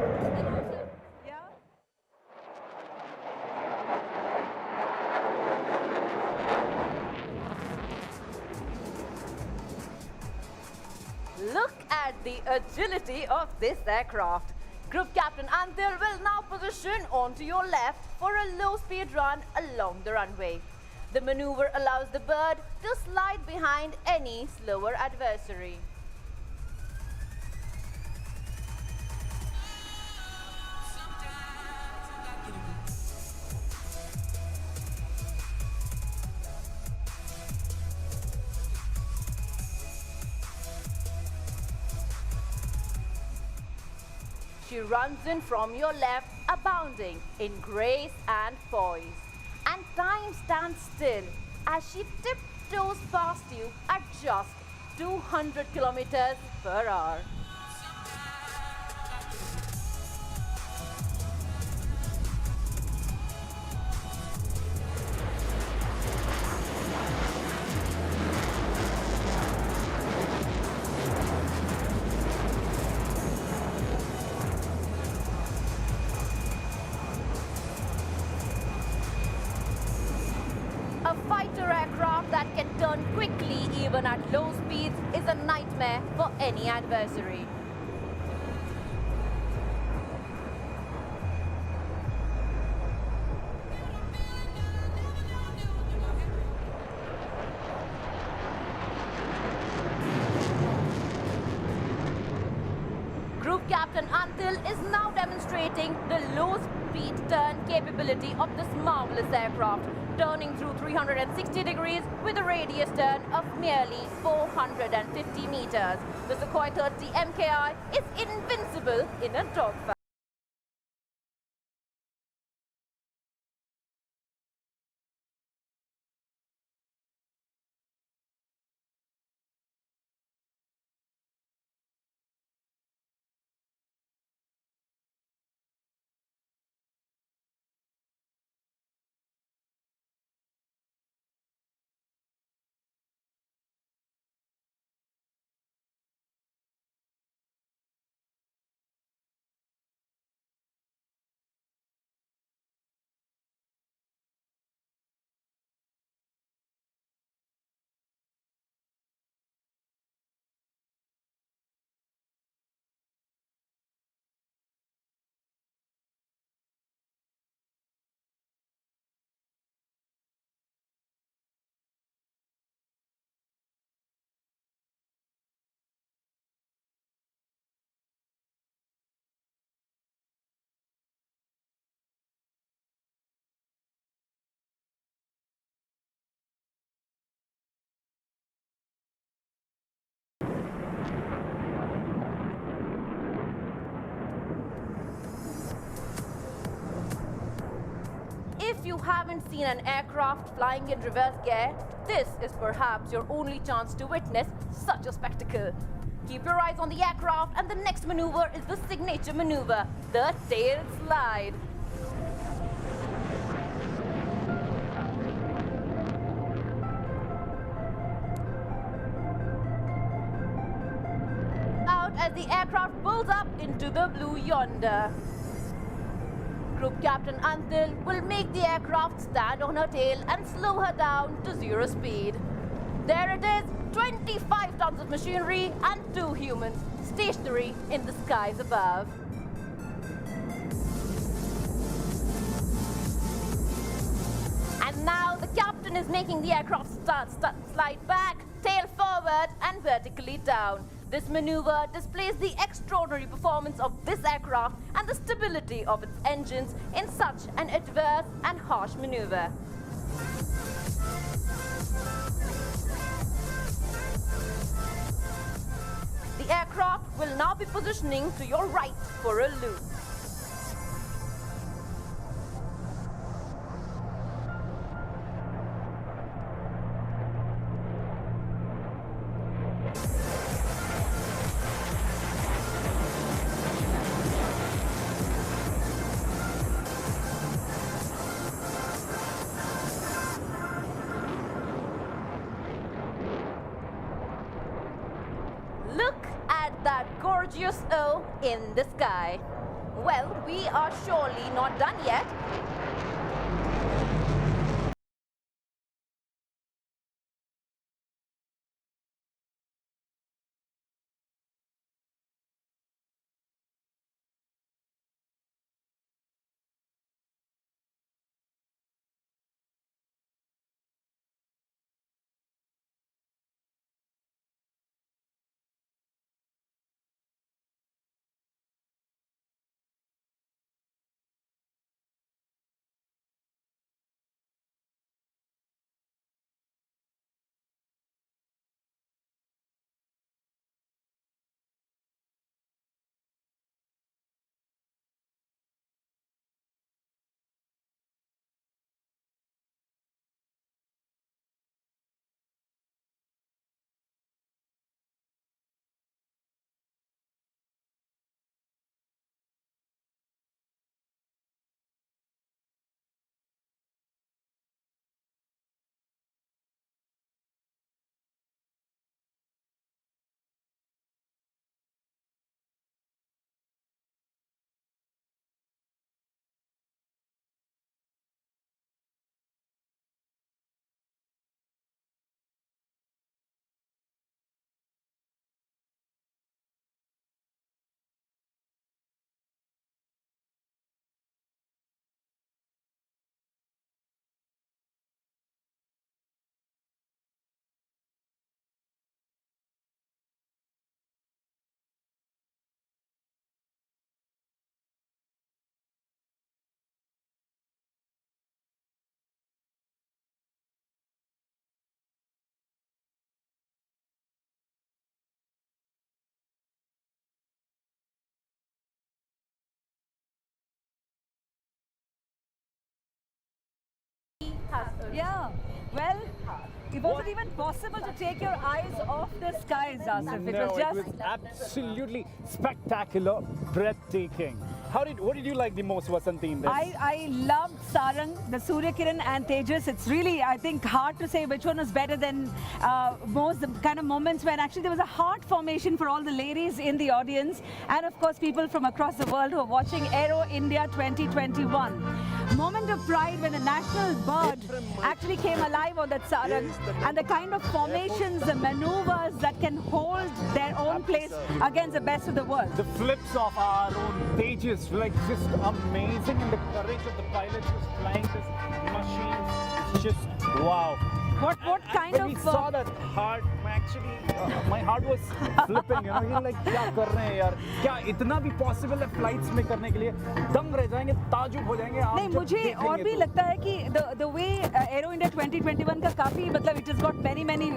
Look at the agility of this aircraft. Group Captain Antil will now position onto your left for a low-speed run along the runway. The maneuver allows the bird to slide behind any slower adversary. She runs in from your left, abounding in grace and poise. And time stands still as she tiptoes past you at just 200 kilometers per hour. A fighter aircraft that can turn quickly even at low speeds is a nightmare for any adversary. Group Captain Antil is now demonstrating the low-speed turn capability of this marvelous aircraft, turning through 360 degrees with a radius turn of merely 450 meters. The Sukhoi 30 MKI is invincible in a dogfight. If you haven't seen an aircraft flying in reverse gear, this is perhaps your only chance to witness such a spectacle. Keep your eyes on the aircraft, and the next maneuver is the signature maneuver, the tail slide. Out as the aircraft pulls up into the blue yonder. Group Captain Antil will make the aircraft stand on her tail and slow her down to 0 speed. There it is, 25 tons of machinery and 2 humans stationary in the skies above. And now the captain is making the aircraft slide back, tail forward and vertically down. This maneuver displays the extraordinary performance of this aircraft and the stability of its engines in such an adverse and harsh maneuver. The aircraft will now be positioning to your right for a loop. Look at that gorgeous O in the sky. Well, we are surely not done yet. Yeah, well, it wasn't even possible to take your eyes off the skies, Asif. It was just... it was absolutely spectacular, breathtaking. What did you like the most, Vasanti, in this? I loved Sarang, the Surya Kiran and Tejas. It's really, I think, hard to say which one was better than most, the kind of moments when actually there was a heart formation for all the ladies in the audience and, of course, people from across the world who are watching Aero India 2021. Moment of pride when a national bird actually came alive on that Sarang, and the kind of formations, the maneuvers that can hold their own place against the best of the world. The flips of our own Tejas, like just amazing, and the courage of the pilots who's flying this machine is just wow. What kind when of... we saw that heart, my heart was flipping, you know, you're like, क्या कर रहे हैं यार? क्या इतना भी possible है flights में करने के लिए? दंग रह जाएंगे, ताजुब हो जाएंगे आप नहीं, जब मुझे देखेंगे और भी तो। लगता है कि the way Aero India 2021 का काफी मतलब it has got many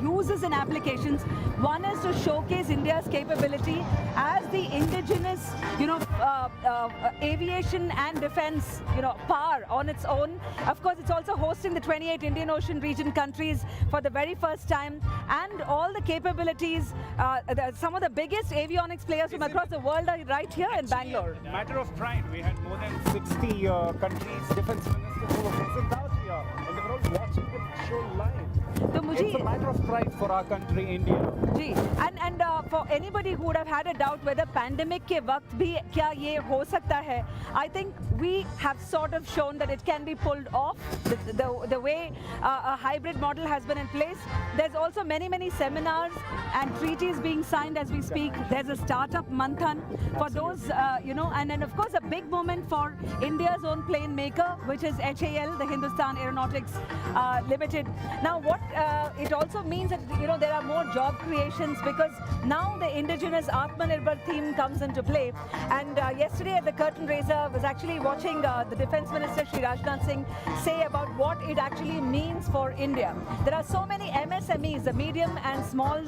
uses and applications. One is to showcase India's capability as the indigenous, aviation and defense, power on its own. Of course, it's also hosting the 28 Indian Ocean region countries for the very first time, and all the capabilities. Some of the biggest avionics players from across the world are right here in Bangalore. Matter of pride, we had more than 60 countries, defense ministers who were present out here, and they were all watching the show live. It's a matter of pride for our country, India. Ji, and for anybody who would have had a doubt whether pandemic के वक्त भी क्या ये हो सकता है, I think we have sort of shown that it can be pulled off. The way a hybrid model has been in place. There's also many seminars and treaties being signed as we speak. There's a startup manthan for those, and then of course a big moment for India's own plane maker, which is HAL, the Hindustan Aeronautics Limited. Now what it also means that there are more job creations, because now the indigenous Atmanirbhar theme comes into play. And yesterday at the curtain raiser, I was actually watching the Defense Minister Shri Rajnath Singh say about what it actually means for India. There are so many MSMEs, the medium and small